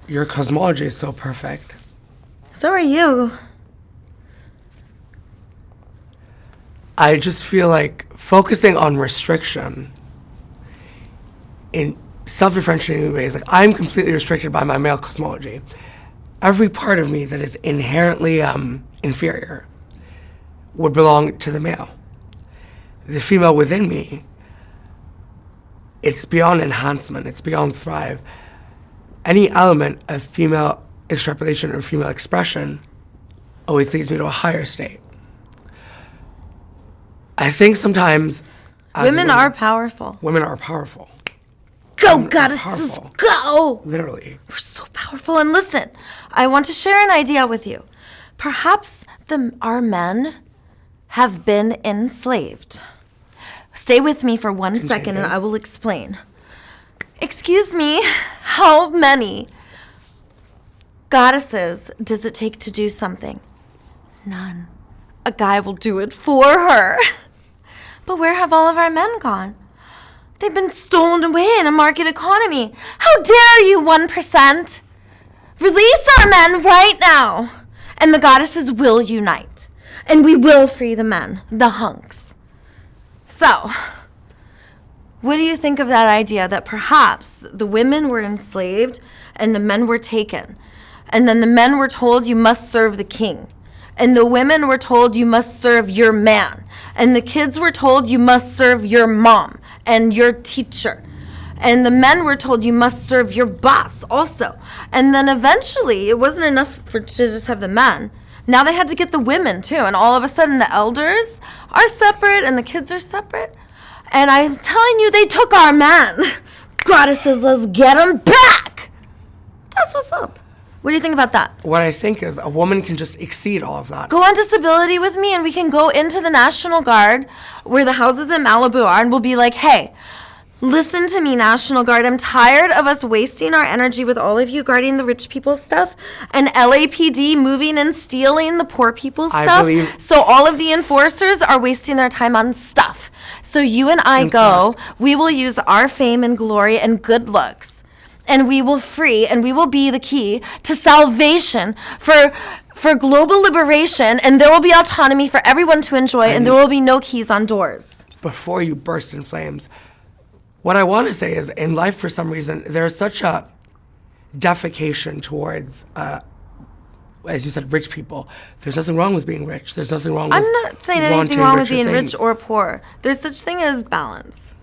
Your cosmology is so perfect. So are you. I just feel like focusing on restriction in self-differentiating ways, like I'm completely restricted by my male cosmology. Every part of me that is inherently inferior would belong to the male. The female within me, it's beyond enhancement, it's beyond thrive. Any element of female extrapolation or female expression always leads me to a higher state. I think sometimes as Women are powerful. women are powerful, Go, Women are goddesses, powerful. go! literally. We're so powerful. And listen, I want to share an idea with you. Perhaps our men have been enslaved. Stay with me for 1 second and I will explain. Excuse me, how many goddesses does it take to do something? None. A guy will do it for her. But where have all of our men gone? They've been stolen away in a market economy. How dare you, 1%? Release our men right now, and the goddesses will unite, and we will free the men, the hunks. So, What do you think of that idea that perhaps the women were enslaved and the men were taken? And then the men were told, you must serve the king. And the women were told, you must serve your man. And the kids were told, you must serve your mom and your teacher. And the men were told, you must serve your boss also. And then eventually, it wasn't enough to just have the men. Now they had to get the women too. And all of a sudden, the elders are separate and the kids are separate. And I'm telling you, they took our men. Goddesses, let's get them back. That's what's up. What do you think about that? What I think is a woman can just exceed all of that. Go on disability with me and we can go into the National Guard where the houses in Malibu are and we'll be like, hey, listen to me, National Guard. I'm tired of us wasting our energy with all of you guarding the rich people stuff and LAPD moving and stealing the poor people's stuff. So all of the enforcers are wasting their time on stuff. So you and I go, we will use our fame and glory and good looks. And we will free, and we will be the key to salvation for global liberation, and there will be autonomy for everyone to enjoy, and there will be no keys on doors. Before you burst in flames, what I want to say is, in life, for some reason, there's such a defecation towards, as you said, rich people. There's nothing wrong with being rich. There's nothing wrong with I'm not saying anything wrong with being rich or poor. There's such thing as balance.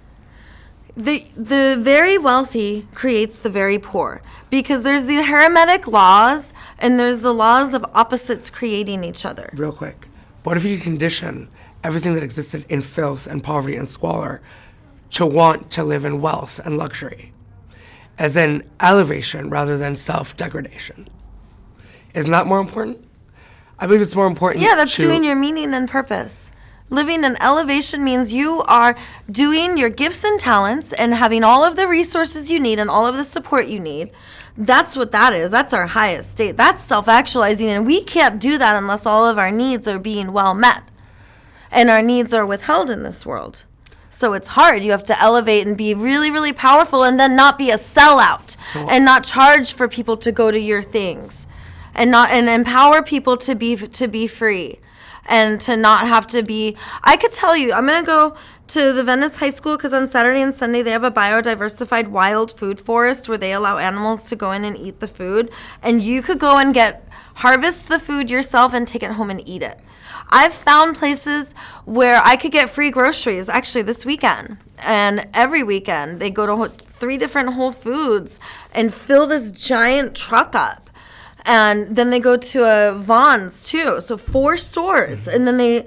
The very wealthy creates the very poor because there's the hermetic laws and there's the laws of opposites creating each other. Real quick, what if you condition everything that existed in filth and poverty and squalor to want to live in wealth and luxury, as in elevation rather than self-degradation? Isn't that more important? I believe it's more important. Yeah, that's doing your meaning and purpose. Living in elevation means you are doing your gifts and talents and having all of the resources you need and all of the support you need. That's what that is. That's our highest state. That's self-actualizing, and we can't do that unless all of our needs are being well met. And our needs are withheld in this world. So it's hard. You have to elevate and be really, really powerful and then not be a sellout and not charge for people to go to your things and empower people to be free. And to not have to be, I could tell you, I'm going to go to the Venice High School because on Saturday and Sunday they have a biodiversified wild food forest where they allow animals to go in and eat the food. And you could go and harvest the food yourself and take it home and eat it. I've found places where I could get free groceries, actually this weekend. And every weekend they go to 3 different Whole Foods and fill this giant truck up. And then they go to a Vons too, so 4 stores, and then they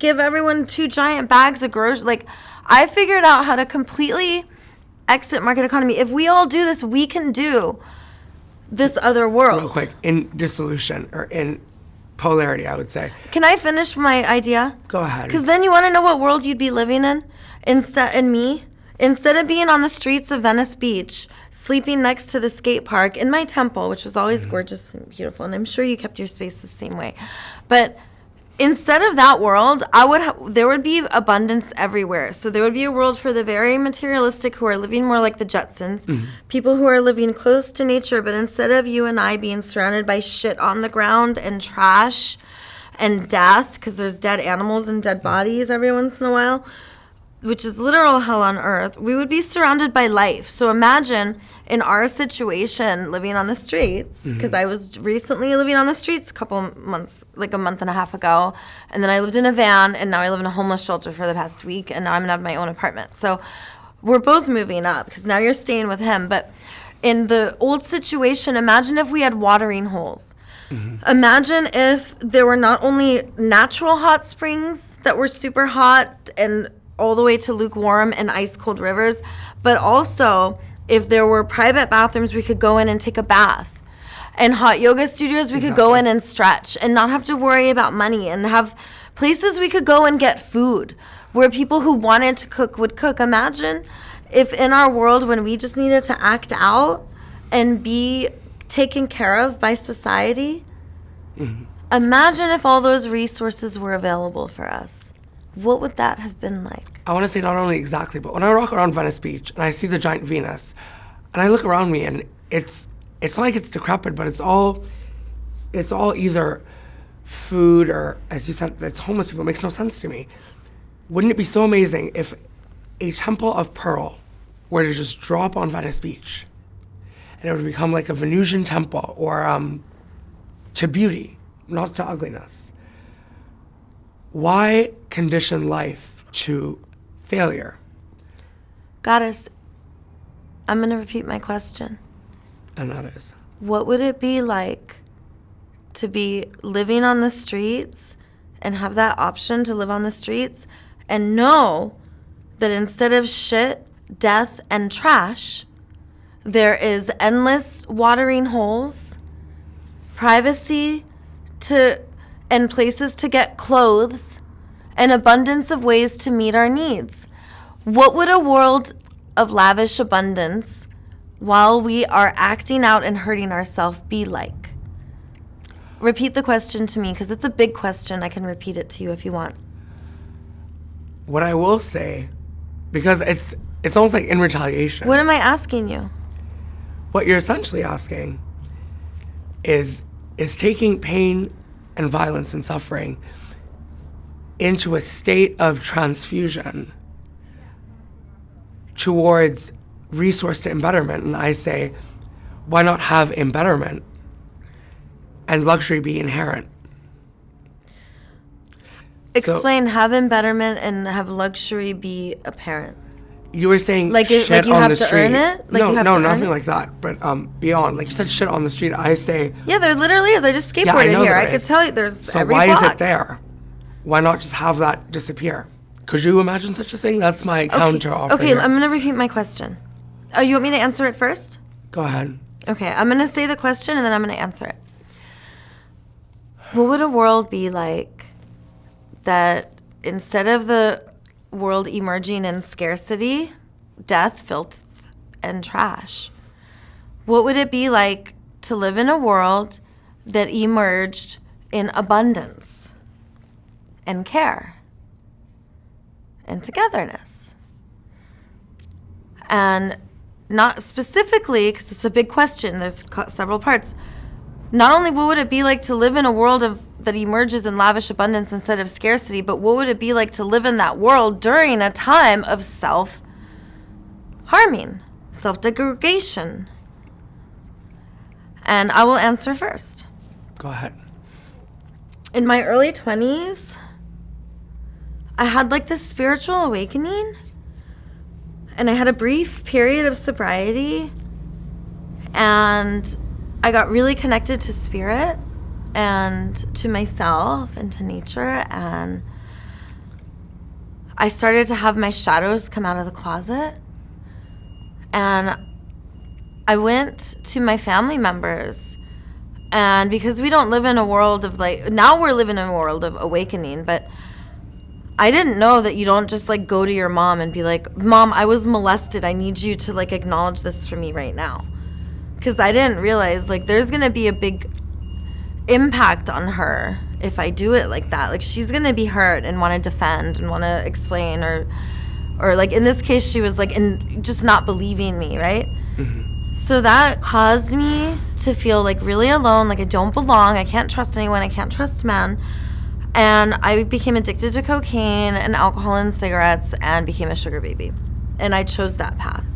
give everyone 2 giant bags of groceries. Like, I figured out how to completely exit market economy. If we all do this, we can do this other world. Real quick, in dissolution or in polarity, I would say. Can I finish my idea? Go ahead. Because then you want to know what world you'd be living in Instead of being on the streets of Venice Beach, sleeping next to the skate park in my temple, which was always gorgeous and beautiful, and I'm sure you kept your space the same way. But instead of that world, there would be abundance everywhere. So there would be a world for the very materialistic who are living more like the Jetsons, people who are living close to nature, but instead of you and I being surrounded by shit on the ground and trash and death, because there's dead animals and dead bodies every once in a while, which is literal hell on earth, we would be surrounded by life. So imagine in our situation living on the streets, because I was recently living on the streets a month and a half ago, and then I lived in a van, and now I live in a homeless shelter for the past week, and now I'm gonna have my own apartment. So we're both moving up, because now you're staying with him. But in the old situation, imagine if we had watering holes. Imagine if there were not only natural hot springs that were super hot and all the way to lukewarm and ice cold rivers, but also if there were private bathrooms we could go in and take a bath, and hot yoga studios we could go in and stretch and not have to worry about money, and have places we could go and get food where people who wanted to cook would cook. Imagine if in our world when we just needed to act out and be taken care of by society, imagine if all those resources were available for us. What would that have been like? I want to say not only exactly, but when I walk around Venice Beach and I see the giant Venus, and I look around me and it's not like it's decrepit, but it's all either food or, as you said, it's homeless people. It makes no sense to me. Wouldn't it be so amazing if a temple of pearl were to just drop on Venice Beach, and it would become like a Venusian temple, or to beauty, not to ugliness, why condition life to failure? Goddess, I'm going to repeat my question. And that is, What would it be like to be living on the streets and have that option to live on the streets and know that instead of shit, death, and trash, there is endless watering holes, privacy and places to get clothes, and abundance of ways to meet our needs? What would a world of lavish abundance while we are acting out and hurting ourselves be like? Repeat the question to me, because it's a big question. I can repeat it to you if you want. what I will say, because it's almost like in retaliation. What am I asking you? What you're essentially asking is taking pain and violence and suffering into a state of transfusion towards resource to embetterment. And I say, why not have embetterment and luxury be inherent? Explain, have embetterment and have luxury be apparent. You were saying Like shit you on have the to street. earn it? Like no, you have no, to earn nothing it? like that. But beyond, like you said, shit on the street. I say, Yeah, there literally is. I just skateboarded yeah, I know here. there I could is. tell you there's So every why block. is it there? Why not just have that disappear? Could you imagine such a thing? That's my counter offer. Okay, here. I'm going to repeat my question. Oh, you want me to answer it first? Go ahead. Okay, I'm going to say the question and then I'm going to answer it. What would a world be like that instead of the world emerging in scarcity, death, filth, and trash, what would it be like to live in a world that emerged in abundance and care and togetherness? And not specifically, because it's a big question, there's several parts. Not only what would it be like to live in a world that emerges in lavish abundance instead of scarcity, but what would it be like to live in that world during a time of self-harming, self-degradation? And I will answer first. Go ahead. In my early 20s, I had like this spiritual awakening, and I had a brief period of sobriety, and I got really connected to spirit and to myself and to nature, and I started to have my shadows come out of the closet. And I went to my family members, and because we don't live in a world of like, now we're living in a world of awakening, but I didn't know that you don't just like go to your mom and be like, Mom, I was molested. I need you to like acknowledge this for me right now. Because I didn't realize like there's going to be a big impact on her if I do it like that. Like she's going to be hurt and want to defend and want to explain, or like in this case, she was like just not believing me, right? Mm-hmm. So that caused me to feel like really alone, like I don't belong. I can't trust anyone. I can't trust men. And I became addicted to cocaine and alcohol and cigarettes and became a sugar baby. And I chose that path.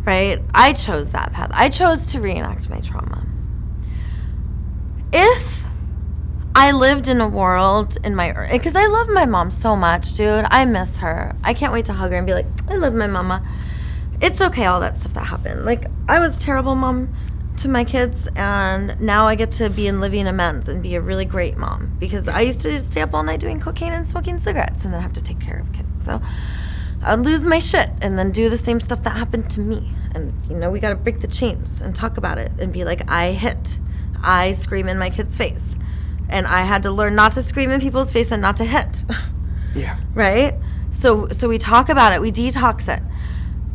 Right? I chose that path. I chose to reenact my trauma. If I lived in a world because I love my mom so much, dude. I miss her. I can't wait to hug her and be like, I love my mama. It's okay, all that stuff that happened. Like, I was a terrible mom to my kids, and now I get to be in living amends and be a really great mom, because I used to stay up all night doing cocaine and smoking cigarettes and then have to take care of kids. So I'd lose my shit and then do the same stuff that happened to me. And, we got to break the chains and talk about it and be like, I scream in my kid's face. And I had to learn not to scream in people's face and not to hit. Yeah. Right? So we talk about it. We detox it.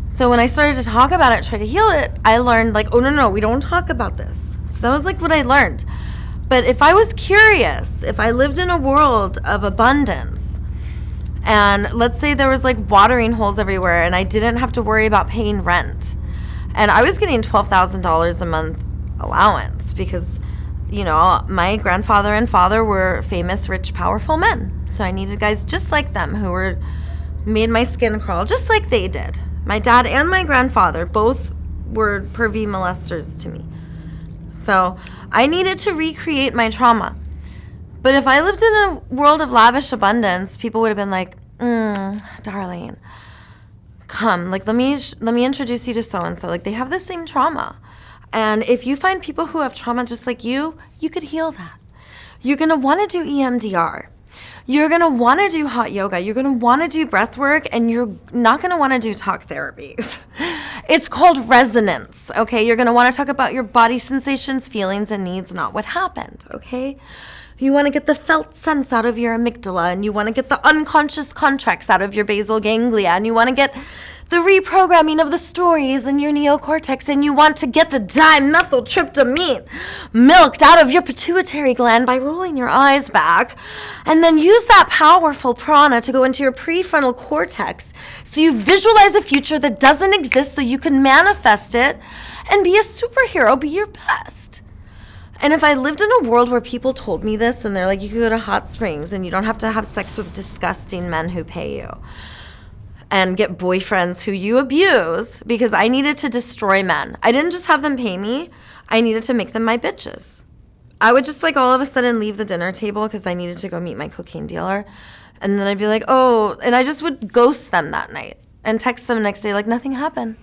So when I started to talk about it, try to heal it, I learned like, oh, no, we don't talk about this. So that was like what I learned. But if I was curious, if I lived in a world of abundance, and let's say there was like watering holes everywhere and I didn't have to worry about paying rent, and I was getting $12,000 a month allowance because, my grandfather and father were famous, rich, powerful men. So I needed guys just like them who were made my skin crawl just like they did. My dad and my grandfather both were pervy molesters to me. So I needed to recreate my trauma. But if I lived in a world of lavish abundance, people would have been like, darling, come, like, let me introduce you to so-and-so. Like, they have the same trauma. And if you find people who have trauma just like you could heal that. You're going to want to do EMDR. You're going to want to do hot yoga. You're going to want to do breath work, and you're not going to want to do talk therapy. It's called resonance, okay? You're going to want to talk about your body sensations, feelings, and needs, not what happened, okay? You want to get the felt sense out of your amygdala, and you want to get the unconscious contracts out of your basal ganglia, and you want to get the reprogramming of the stories in your neocortex, and you want to get the dimethyltryptamine milked out of your pituitary gland by rolling your eyes back, and then use that powerful prana to go into your prefrontal cortex so you visualize a future that doesn't exist so you can manifest it and be a superhero, be your best. And if I lived in a world where people told me this and they're like, you can go to hot springs and you don't have to have sex with disgusting men who pay you and get boyfriends who you abuse, because I needed to destroy men. I didn't just have them pay me. I needed to make them my bitches. I would just like all of a sudden leave the dinner table because I needed to go meet my cocaine dealer. And then I'd be like, oh, and I just would ghost them that night and text them the next day like nothing happened.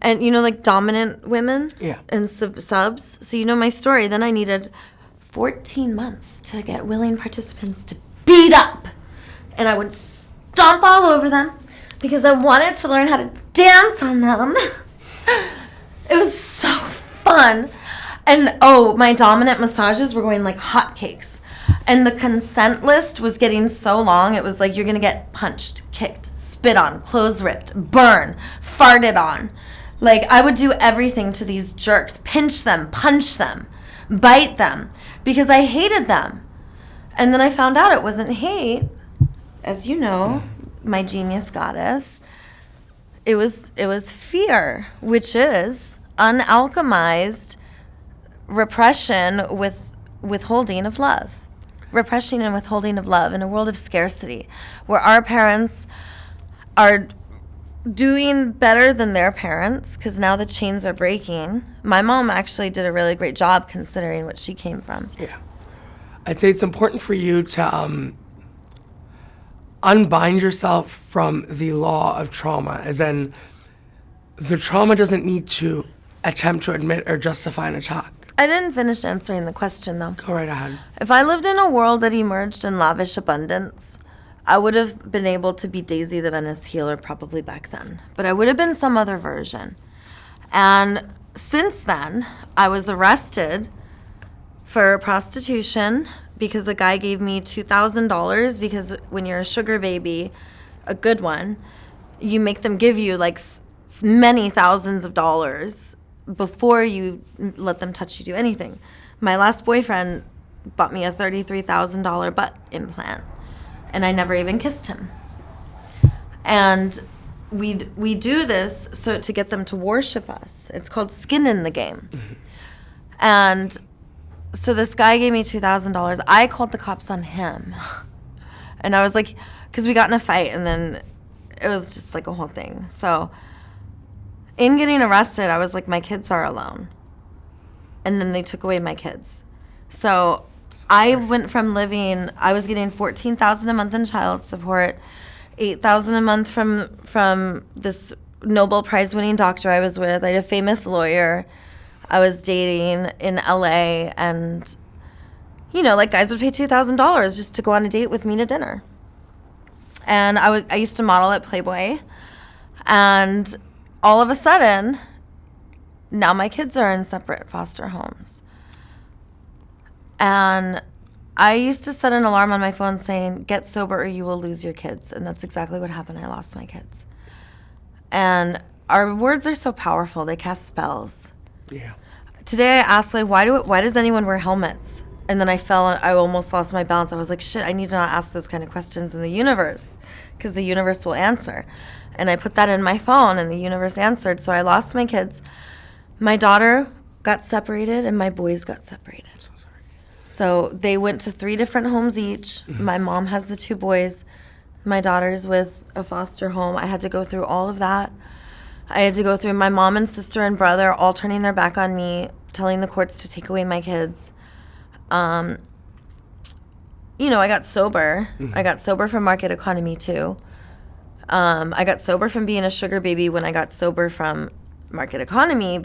And, you know, like dominant women and subs. So you know my story. Then I needed 14 months to get willing participants to beat up. And I would stomp all over them because I wanted to learn how to dance on them. It was so fun. And, oh, my dominant massages were going like hotcakes. And the consent list was getting so long, it was like you're going to get punched, kicked, spit on, clothes ripped, burn, farted on. Like, I would do everything to these jerks, pinch them, punch them, bite them, because I hated them. And then I found out it wasn't hate. As you know, my genius goddess, it was fear, which is unalchemized repression with withholding of love. Repression and withholding of love in a world of scarcity, where our parents are doing better than their parents because now the chains are breaking. My mom actually did a really great job considering what she came from. Yeah. I'd say it's important for you to unbind yourself from the law of trauma, as in the trauma doesn't need to attempt to admit or justify an attack. I didn't finish answering the question, though. Go right ahead. If I lived in a world that emerged in lavish abundance, I would have been able to be Daisy the Venice healer probably back then. But I would have been some other version. And since then, I was arrested for prostitution because a guy gave me $2,000 because when you're a sugar baby, a good one, you make them give you like many thousands of dollars before you let them touch you, do anything. My last boyfriend bought me a $33,000 butt implant, and I never even kissed him. And we do this so to get them to worship us. It's called skin in the game. Mm-hmm. And so this guy gave me $2,000. I called the cops on him. And I was like, because we got in a fight, and then it was just like a whole thing. So in getting arrested, I was like, my kids are alone. And then they took away my kids. So I went from I was getting $14,000 a month in child support, $8,000 a month from this Nobel Prize winning doctor I was with. I had a famous lawyer I was dating in LA, and you know, like guys would pay $2,000 just to go on a date with me to dinner. And I used to model at Playboy, and all of a sudden, now my kids are in separate foster homes. And I used to set an alarm on my phone saying, get sober or you will lose your kids. And that's exactly what happened. I lost my kids. And our words are so powerful. They cast spells. Yeah. Today I asked, like, why does anyone wear helmets? And then I almost lost my balance. I was like, shit, I need to not ask those kind of questions in the universe, because the universe will answer. And I put that in my phone, and the universe answered. So I lost my kids. My daughter got separated, and my boys got separated. I'm so sorry. So they went to 3 different homes each. Mm-hmm. My mom has the 2 boys. My daughter's with a foster home. I had to go through all of that. I had to go through my mom and sister and brother all turning their back on me, telling the courts to take away my kids. I got sober. I got sober from market economy too. I got sober from being a sugar baby when I got sober from market economy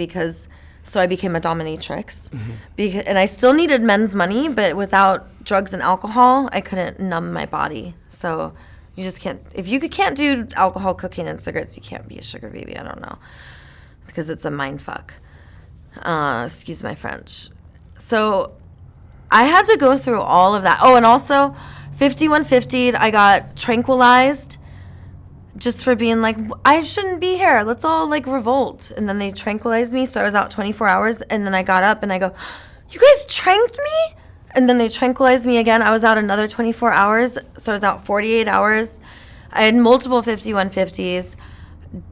so I became a dominatrix. And I still needed men's money, but without drugs and alcohol, I couldn't numb my body. So you just can't, if you can't do alcohol, cocaine, and cigarettes, you can't be a sugar baby. I don't know. Because it's a mind fuck. Excuse my French. So I had to go through all of that. Oh, and also 5150'd, I got tranquilized just for being like, I shouldn't be here. Let's all like revolt. And then they tranquilized me. So I was out 24 hours. And then I got up and I go, you guys tranked me? And then they tranquilized me again. I was out another 24 hours. So I was out 48 hours. I had multiple 5150s,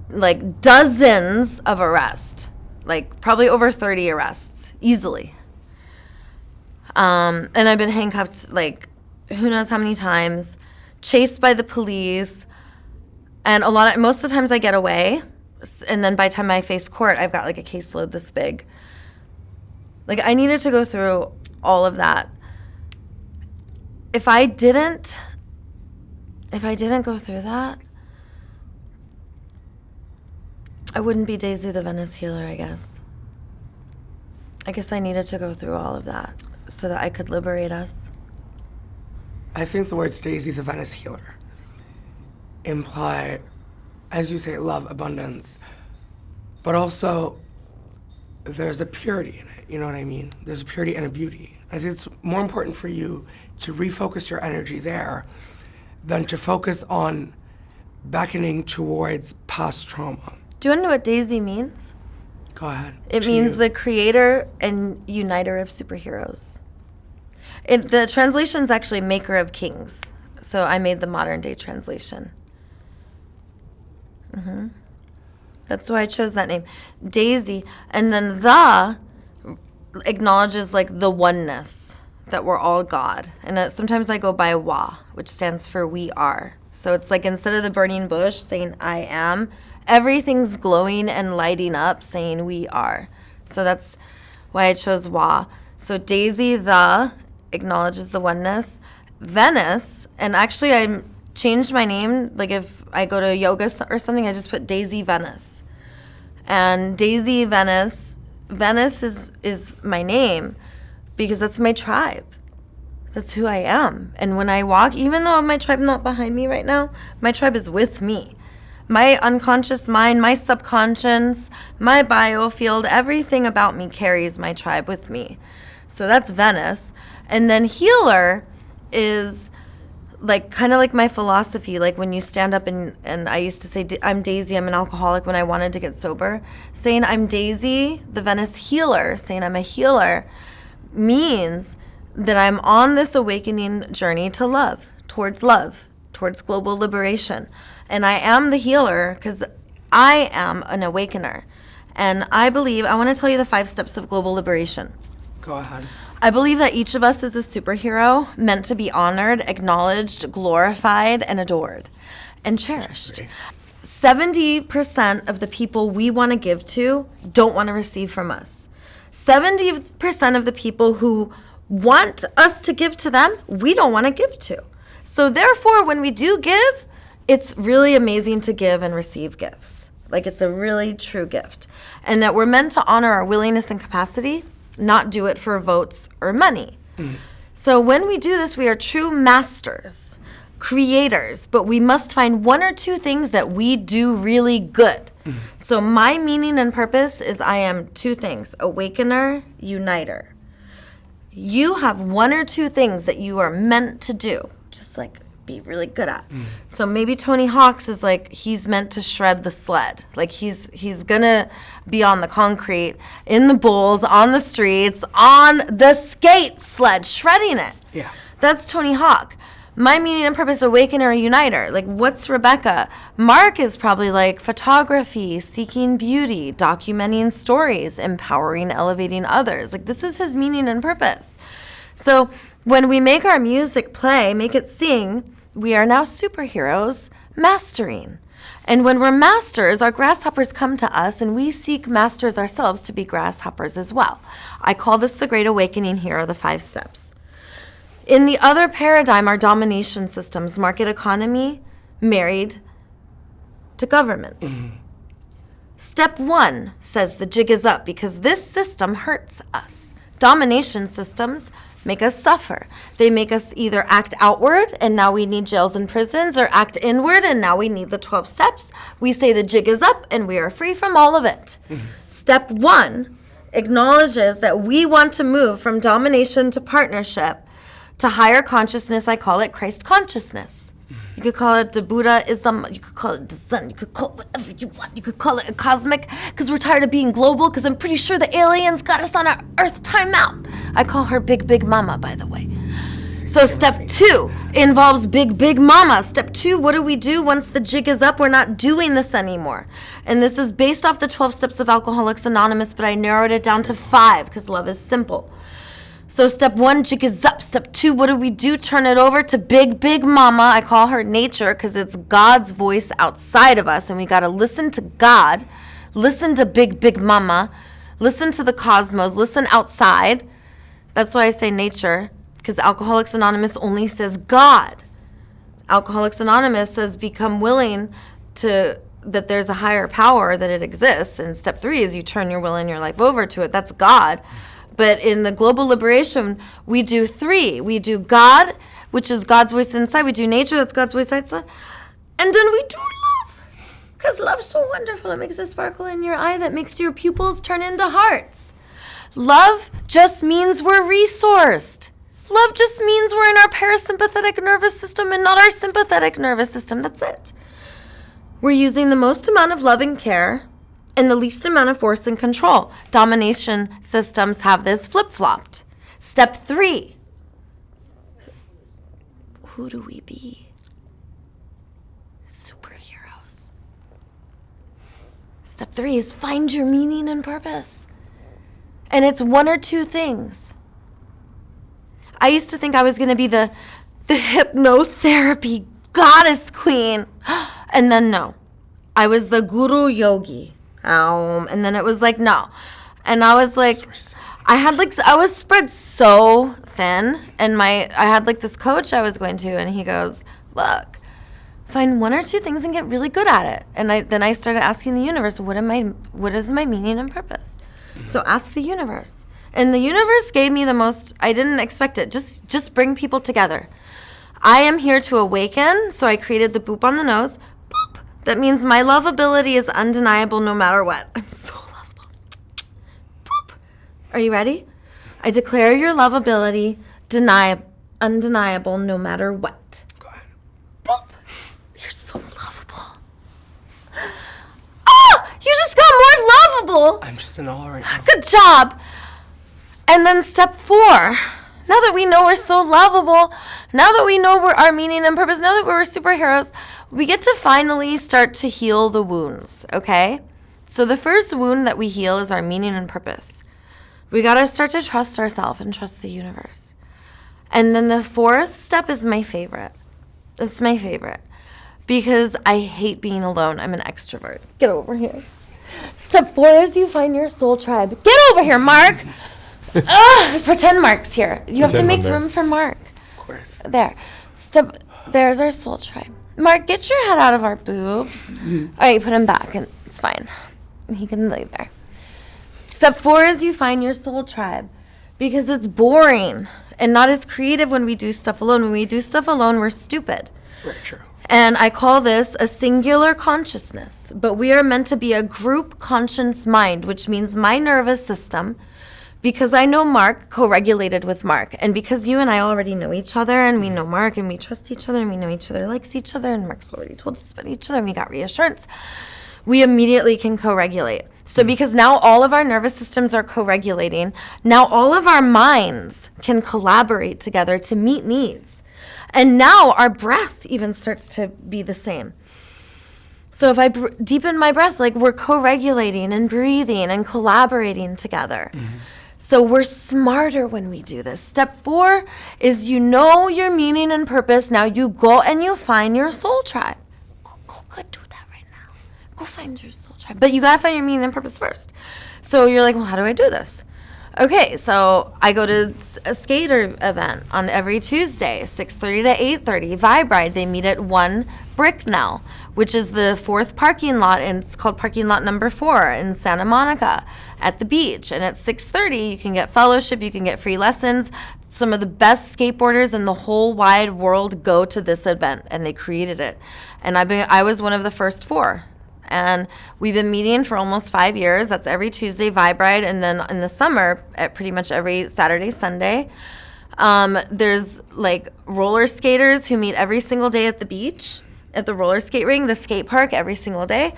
like dozens of arrests, like probably over 30 arrests, easily. And I've been handcuffed like who knows how many times, chased by the police. And most of the times I get away, and then by the time I face court, I've got like a caseload this big. Like I needed to go through all of that. If I didn't go through that, I wouldn't be Daisy the Venice healer, I guess. I guess I needed to go through all of that so that I could liberate us. I think the words Daisy the Venice healer imply, as you say, love, abundance, but also there's a purity in it, you know what I mean? There's a purity and a beauty. I think it's more important for you to refocus your energy there than to focus on beckoning towards past trauma. Do you want to know what Daisy means? Go ahead. It means the creator and uniter of superheroes. The translation's actually maker of kings. So I made the modern day translation. That's why I chose that name. Daisy. And then the acknowledges like the oneness, that we're all God. And sometimes I go by Wa, which stands for we are. So it's like instead of the burning bush saying I am, everything's glowing and lighting up saying we are. So that's why I chose Wa. So Daisy, the, acknowledges the oneness. Venice, and actually I changed my name. Like if I go to yoga or something, I just put Daisy Venice. And Daisy Venice is my name because that's my tribe. That's who I am. And when I walk, even though my tribe's not behind me right now, my tribe is with me. My unconscious mind, my subconscious, my biofield, everything about me carries my tribe with me. So that's Venice. And then healer is like kind of like my philosophy. Like when you stand up and I used to say, I'm Daisy, I'm an alcoholic when I wanted to get sober. Saying I'm Daisy, the Venice healer, saying I'm a healer means that I'm on this awakening journey to love, towards global liberation. And I am the healer because I am an awakener. And I believe, I want to tell you the 5 steps of global liberation. Go ahead. I believe that each of us is a superhero meant to be honored, acknowledged, glorified, and adored, and cherished. 70% of the people we want to give to don't want to receive from us. 70% of the people who want us to give to them, we don't want to give to. So therefore, when we do give, it's really amazing to give and receive gifts. Like it's a really true gift. And that we're meant to honor our willingness and capacity, not do it for votes or money. So when we do this, we are true masters, creators, but we must find 1 or 2 things that we do really good. So my meaning and purpose is I am 2 things, awakener, uniter. You have 1 or 2 things that you are meant to do, just like be really good at. So maybe Tony Hawk's is like he's meant to shred the sled. Like he's gonna be on the concrete, in the bowls, on the streets, on the skate sled, shredding it. Yeah. That's Tony Hawk. My meaning and purpose, awakener, uniter. Like what's Rebecca? Mark is probably like photography, seeking beauty, documenting stories, empowering, elevating others. Like this is his meaning and purpose. So when we make our music play, make it sing, We are now superheroes mastering. And when we're masters, our grasshoppers come to us and we seek masters ourselves to be grasshoppers as well. I call this the Great Awakening. Here are the 5 steps. In the other paradigm, our domination systems, market economy, married to government. Step 1 says the jig is up because this system hurts us. Domination systems make us suffer. They make us either act outward, and now we need jails and prisons, or act inward, and now we need the 12 steps. We say the jig is up, and we are free from all of it. Step 1 acknowledges that we want to move from domination to partnership to higher consciousness. I call it Christ consciousness. You could call it the Buddhism, you could call it the Zen, you could call it whatever you want. You could call it a cosmic, because we're tired of being global, because I'm pretty sure the aliens got us on our Earth timeout. I call her Big Big Mama, by the way. So step 2 involves Big Big Mama. Step 2, what do we do once the jig is up? We're not doing this anymore. And this is based off the 12 steps of Alcoholics Anonymous, but I narrowed it down to 5 because love is simple. So step 1, jig is up. Step 2, what do we do? Turn it over to Big Big Mama. I call her nature because it's God's voice outside of us, and we got to listen to God, listen to Big Big Mama, listen to the cosmos, listen outside. That's why I say nature, because Alcoholics Anonymous only says God. Alcoholics Anonymous says become willing to that there's a higher power, that it exists. And step 3 is you turn your will and your life over to it. That's God. But in the global liberation, we do 3. We do God, which is God's voice inside. We do nature, that's God's voice outside. And then we do love, because love's so wonderful. It makes a sparkle in your eye that makes your pupils turn into hearts. Love just means we're resourced. Love just means we're in our parasympathetic nervous system and not our sympathetic nervous system. That's it. We're using the most amount of love and care and the least amount of force and control. Domination systems have this flip-flopped. Step 3. Who do we be? Superheroes. Step 3 is find your meaning and purpose. And it's 1 or 2 things. I used to think I was going to be the hypnotherapy goddess queen. And then no. I was the guru yogi. And then it was like, no. And I was like, I was spread so thin. And I had like this coach I was going to, and he goes, look, find 1 or 2 things and get really good at it. And then I started asking the universe, what is my meaning and purpose? So ask the universe. And the universe gave me the most, I didn't expect it. Just bring people together. I am here to awaken, so I created the boop on the nose. Boop. That means my lovability is undeniable no matter what. I'm so lovable. Boop. Are you ready? I declare your lovability undeniable no matter what. Go ahead. Boop. You're so lovable. Oh, you just got more lovable. I'm just in awe right now. Good job. And then step 4, now that we know we're so lovable, now that we know our meaning and purpose, now that we're superheroes, we get to finally start to heal the wounds, okay? So the first wound that we heal is our meaning and purpose. We got to start to trust ourselves and trust the universe. And then the 4th step is my favorite. It's my favorite because I hate being alone. I'm an extrovert. Get over here. Step 4 is you find your soul tribe. Get over here, Mark. Pretend Mark's here. You have to make room for Mark. Of course. There. There's our soul tribe. Mark, get your head out of our boobs. All right, put him back, and it's fine. He can lay there. Step 4 is you find your soul tribe because it's boring and not as creative when we do stuff alone. When we do stuff alone, we're stupid. Very true. And I call this a singular consciousness, but we are meant to be a group conscious mind, which means my nervous system, because I know Mark, co-regulated with Mark. And because you and I already know each other, and we know Mark, and we trust each other, and we know each other likes each other, and Mark's already told us about each other, and we got reassurance, we immediately can co-regulate. So because now all of our nervous systems are co-regulating, now all of our minds can collaborate together to meet needs. And now our breath even starts to be the same. So if I deepen my breath, like we're co-regulating and breathing and collaborating together. Mm-hmm. So we're smarter when we do this. Step 4 is you know your meaning and purpose. Now you go and you find your soul tribe. Go do that right now. Go find your soul tribe. But you got to find your meaning and purpose first. So you're like, well, how do I do this? Okay, so I go to a skater event on every Tuesday, 6:30 to 8:30, Vibe Ride. They meet at 1 Bricknell, which is the 4th parking lot, and it's called parking lot number 4 in Santa Monica at the beach. And at 6:30, you can get fellowship, you can get free lessons. Some of the best skateboarders in the whole wide world go to this event, and they created it. And I was one of the first 4. And we've been meeting for almost 5 years. That's every Tuesday, Vibe Ride. And then in the summer, at pretty much every Saturday, Sunday. There's like roller skaters who meet every single day at the beach, at the roller skate ring, the skate park, every single day.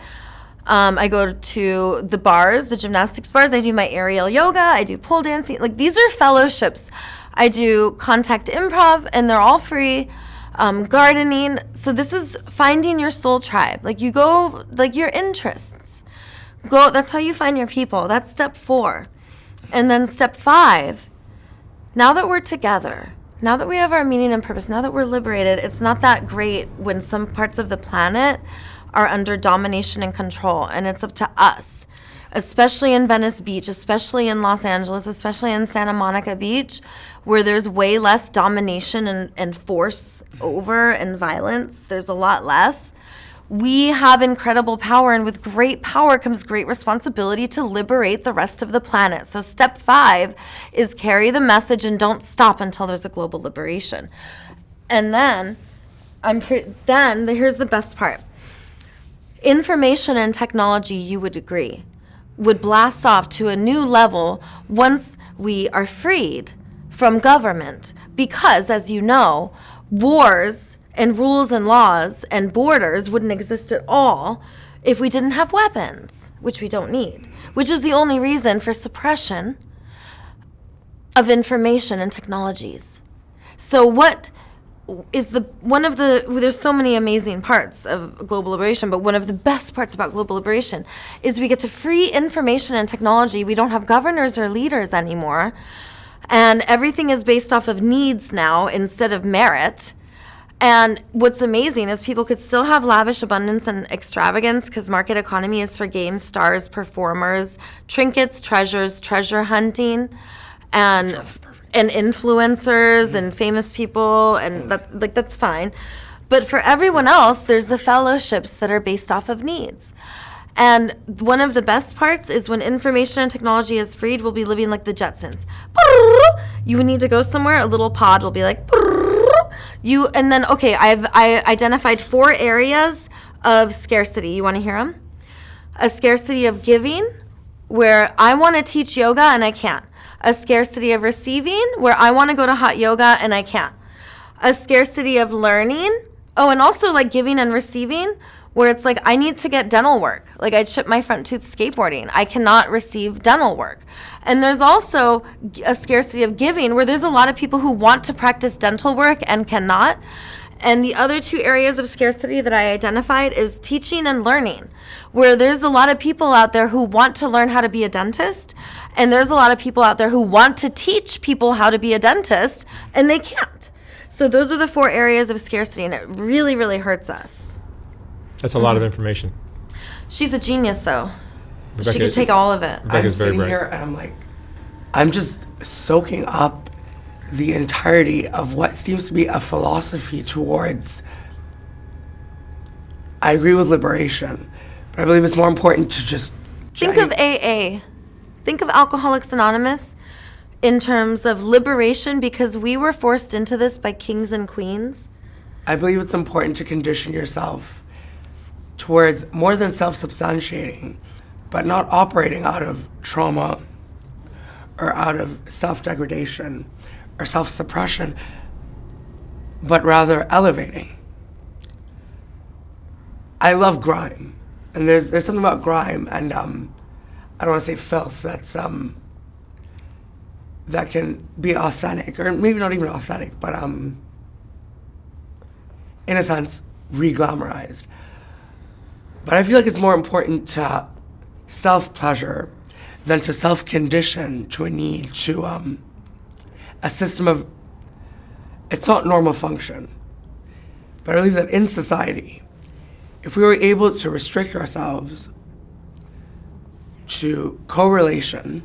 I go to the bars, the gymnastics bars. I do my aerial yoga. I do pole dancing. Like, these are fellowships. I do contact improv, and they're all free. Gardening. So this is finding your soul tribe. Like, you go, like, your interests. Go. That's how you find your people. That's step 4. And then step 5, now that we're together, now that we have our meaning and purpose, now that we're liberated, it's not that great when some parts of the planet are under domination and control, and it's up to us, especially in Venice Beach, especially in Los Angeles, especially in Santa Monica Beach, where there's way less domination and force over and violence. There's a lot less. We have incredible power, and with great power comes great responsibility to liberate the rest of the planet. So step 5 is carry the message and don't stop until there's a global liberation. And then, here's the best part. Information and technology, you would agree, would blast off to a new level once we are freed from government. Because, as you know, wars and rules and laws and borders wouldn't exist at all if we didn't have weapons, which we don't need, which is the only reason for suppression of information and technologies. So what is there's so many amazing parts of global liberation, but one of the best parts about global liberation is we get to free information and technology. We don't have governors or leaders anymore, and everything is based off of needs now instead of merit. And what's amazing is people could still have lavish abundance and extravagance because market economy is for game stars, performers, trinkets, treasures, treasure hunting, and influencers and famous people, and that's fine. But for everyone else, there's the fellowships that are based off of needs. And one of the best parts is when information and technology is freed, we'll be living like the Jetsons. You need to go somewhere, a little pod will be like, and then, okay, I identified 4 areas of scarcity. You want to hear them? A scarcity of giving, where I want to teach yoga and I can't. A scarcity of receiving, where I want to go to hot yoga and I can't. A scarcity of learning. Oh, and also like giving and receiving, where it's like I need to get dental work. Like, I chipped my front tooth skateboarding. I cannot receive dental work. And there's also a scarcity of giving, where there's a lot of people who want to practice dental work and cannot. And the other 2 areas of scarcity that I identified is teaching and learning, where there's a lot of people out there who want to learn how to be a dentist, and there's a lot of people out there who want to teach people how to be a dentist, and they can't. So those are the 4 areas of scarcity, and it really, really hurts us. That's a lot of information. She's a genius, though. Rebecca She could take all of it. Rebecca's I'm very sitting bright. here and I'm just soaking up the entirety of what seems to be a philosophy towards, I agree with liberation, but I believe it's more important to just Think of AA. Think of Alcoholics Anonymous in terms of liberation, because we were forced into this by kings and queens. I believe it's important to condition yourself towards more than self-substantiating, but not operating out of trauma or out of self-degradation or self-suppression, but rather elevating. I love grime, and there's something about grime and I don't want to say filth that can be authentic, or maybe not even authentic, but in a sense But I feel like it's more important to self-pleasure than to self-condition to a need to a system of, it's not normal function. But I believe that in society, if we were able to restrict ourselves to correlation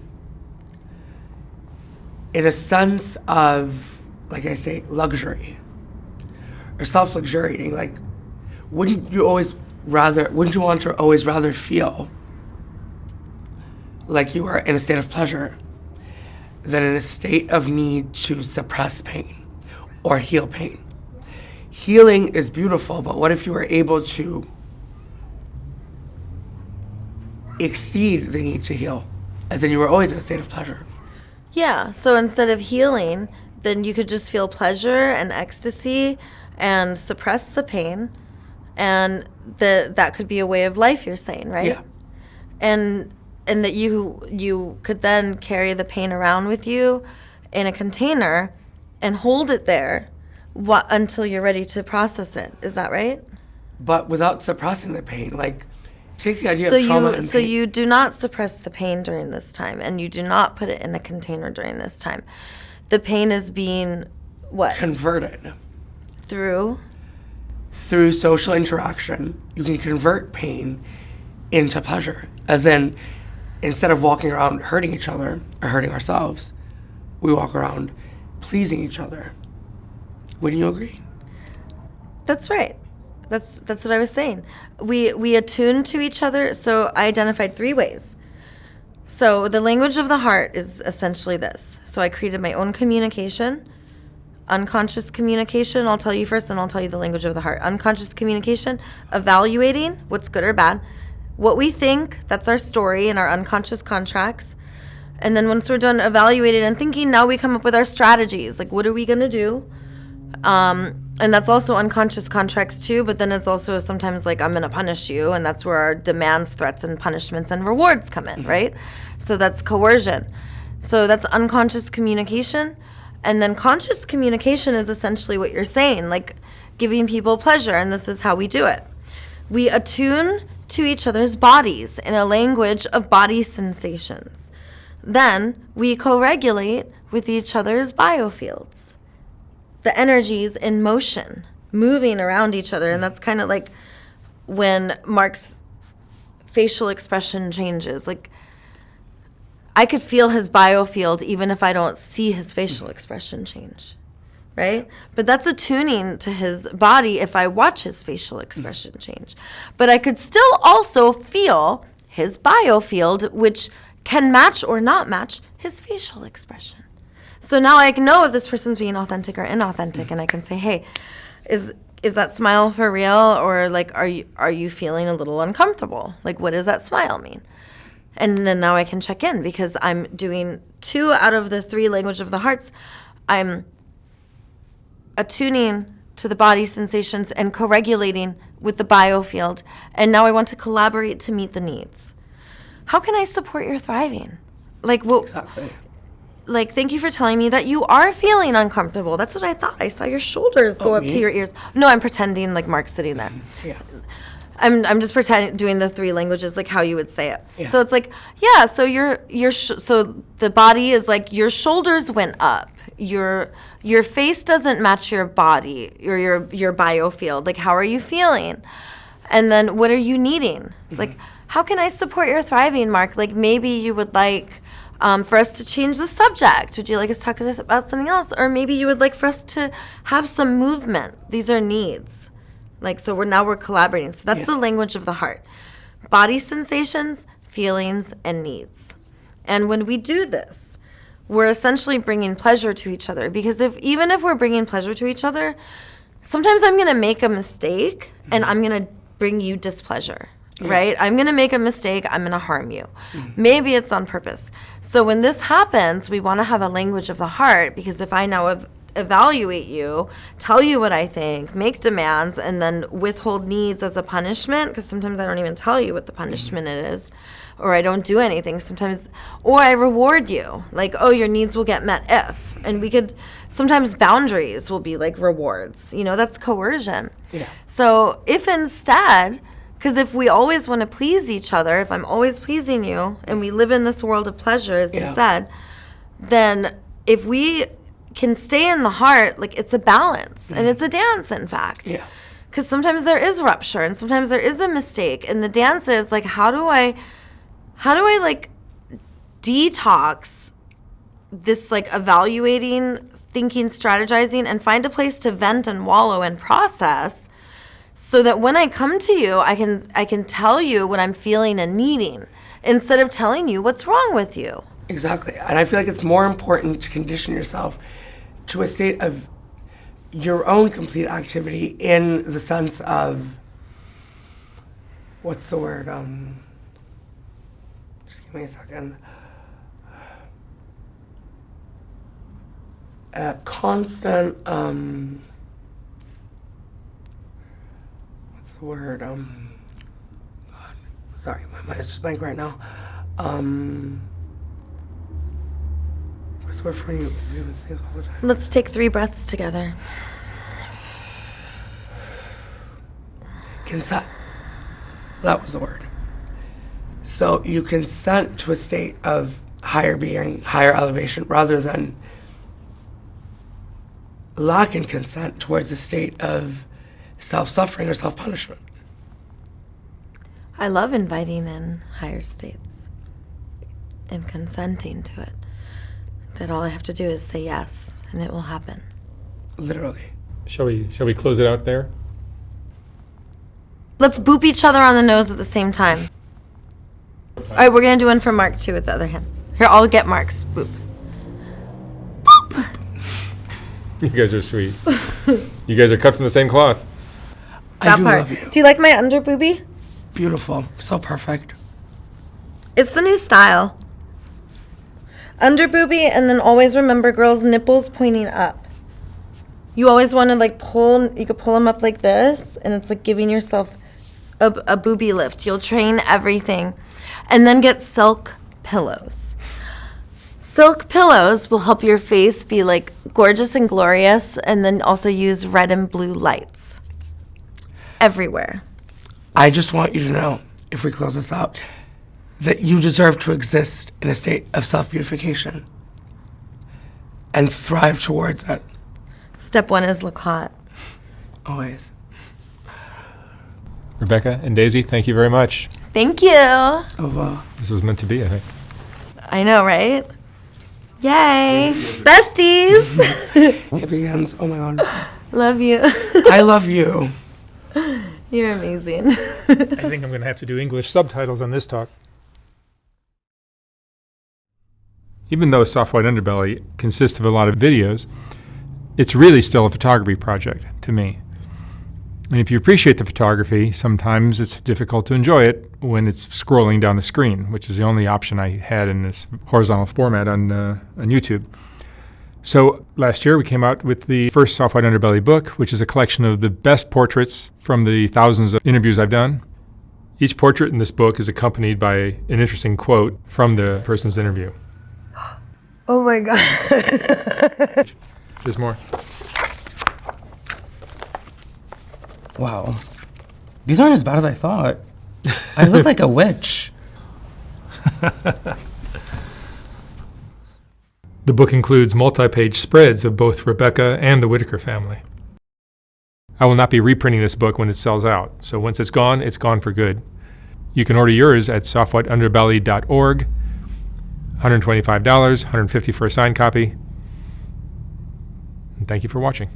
in a sense of, like I say, luxury or self-luxuriating, like, wouldn't you want to always rather feel like you are in a state of pleasure than in a state of need to suppress pain or heal pain? Healing is beautiful, but what if you were able to exceed the need to heal, as in you were always in a state of pleasure? Yeah, so instead of healing, then you could just feel pleasure and ecstasy and suppress the pain, and that could be a way of life, you're saying, right? Yeah. And that you could then carry the pain around with you in a container and hold it there until you're ready to process it. Is that right? But without suppressing the pain, like, take the idea of trauma and pain. So you do not suppress the pain during this time, and you do not put it in a container during this time. The pain is being what? Converted. Through social interaction, you can convert pain into pleasure. As in, instead of walking around hurting each other or hurting ourselves, we walk around pleasing each other. Wouldn't you agree? That's right. That's what I was saying. We attune to each other. So I identified 3 ways. So the language of the heart is essentially this. So I created my own communication. Unconscious communication, I'll tell you first, then I'll tell you the language of the heart. Unconscious communication, evaluating what's good or bad. What we think, that's our story and our unconscious contracts. And then once we're done evaluating and thinking, now we come up with our strategies. Like, what are we going to do? And that's also unconscious contracts too, but then it's also sometimes like, I'm going to punish you, and that's where our demands, threats, and punishments and rewards come in, right? So that's coercion. So that's unconscious communication. And then conscious communication is essentially what you're saying, like giving people pleasure, and this is how we do it. We attune to each other's bodies in a language of body sensations. Then we co-regulate with each other's biofields. The energies in motion, moving around each other. And that's kind of like when Mark's facial expression changes. Like, I could feel his biofield even if I don't see his facial expression change, right? But that's attuning to his body if I watch his facial expression change. But I could still also feel his biofield, which can match or not match his facial expression. So now I can know if this person's being authentic or inauthentic, and I can say, hey, is that smile for real? Or like, are you feeling a little uncomfortable? Like, what does that smile mean? And then now I can check in because I'm doing 2 out of the 3 language of the hearts. I'm attuning to the body sensations and co-regulating with the biofield. And now I want to collaborate to meet the needs. How can I support your thriving? Like, what? Exactly. Like, thank you for telling me that you are feeling uncomfortable. That's what I thought. I saw your shoulders go up me? to your ears. No, I'm pretending like Mark's sitting there. Yeah. I'm just pretending, doing the 3 languages, like how you would say it. Yeah. So it's like, yeah. So so the body is like your shoulders went up. Your face doesn't match your body or your biofield. Like, how are you feeling? And then what are you needing? It's like, how can I support your thriving, Mark? Like, maybe you would like for us to change the subject. Would you like us to talk about something else? Or maybe you would like for us to have some movement. These are needs. Like, so we're collaborating. So that's the language of the heart. Body sensations, feelings, and needs. And when we do this, we're essentially bringing pleasure to each other. Because even if we're bringing pleasure to each other, sometimes I'm going to make a mistake and I'm going to bring you displeasure. Right? I'm going to make a mistake. I'm going to harm you. Maybe it's on purpose. So when this happens, we want to have a language of the heart, because if I now evaluate you, tell you what I think, make demands, and then withhold needs as a punishment, because sometimes I don't even tell you what the punishment it is, or I don't do anything sometimes, or I reward you, like, oh, your needs will get met if. And we could, sometimes boundaries will be like rewards. That's coercion. Yeah. So if instead, Because if we always want to please each other, if I'm always pleasing you, and we live in this world of pleasure, as you said, then if we can stay in the heart, like, it's a balance, and it's a dance, in fact. Yeah. Because sometimes there is rupture, and sometimes there is a mistake, and the dance is like, how do I like detox this, like, evaluating, thinking, strategizing, and find a place to vent and wallow and process, so that when I come to you, I can tell you what I'm feeling and needing, instead of telling you what's wrong with you. Exactly. And I feel like it's more important to condition yourself to a state of your own complete activity, in the sense of, what's the word? Just give me a second. A constant, what's the word? God, sorry, my mind's just blank right now. What's the word for when you do things all the time? Let's take 3 breaths together. Consent. That was the word. So you consent to a state of higher being, higher elevation, rather than lacking consent towards a state of self-suffering or self-punishment. I love inviting in higher states and consenting to it. That all I have to do is say yes, and it will happen. Literally. Shall we close it out there? Let's boop each other on the nose at the same time. All right, we're going to do one for Mark, too, with the other hand. Here, I'll get Mark's boop. Boop! You guys are sweet. You guys are cut from the same cloth. I do love you. Do you like my under boobie? Beautiful. So perfect. It's the new style. Under boobie, and then always remember, girls, nipples pointing up. You always want to, like, you could pull them up like this, and it's like giving yourself a boobie lift. You'll train everything. And then get silk pillows. Silk pillows will help your face be, like, gorgeous and glorious, and then also use red and blue lights everywhere. I just want you to know, if we close this out, that you deserve to exist in a state of self-beautification and thrive towards it. Step 1 is look hot. Always. Rebecca and Daisy, thank you very much. Thank you. Oh, This was meant to be, I think. I know, right? Yay. Besties. happy hands. Oh my God. Love you. I love you. You're amazing. I think I'm going to have to do English subtitles on this talk. Even though Soft White Underbelly consists of a lot of videos, it's really still a photography project to me. And if you appreciate the photography, sometimes it's difficult to enjoy it when it's scrolling down the screen, which is the only option I had in this horizontal format on YouTube. So last year we came out with the first Soft White Underbelly book, which is a collection of the best portraits from the thousands of interviews I've done. Each portrait in this book is accompanied by an interesting quote from the person's interview. Oh my God. There's more. Wow. These aren't as bad as I thought. I look like a witch. The book includes multi-page spreads of both Rebecca and the Whitaker family. I will not be reprinting this book when it sells out, so once it's gone for good. You can order yours at softwhiteunderbelly.org. $125, $150 for a signed copy. And thank you for watching.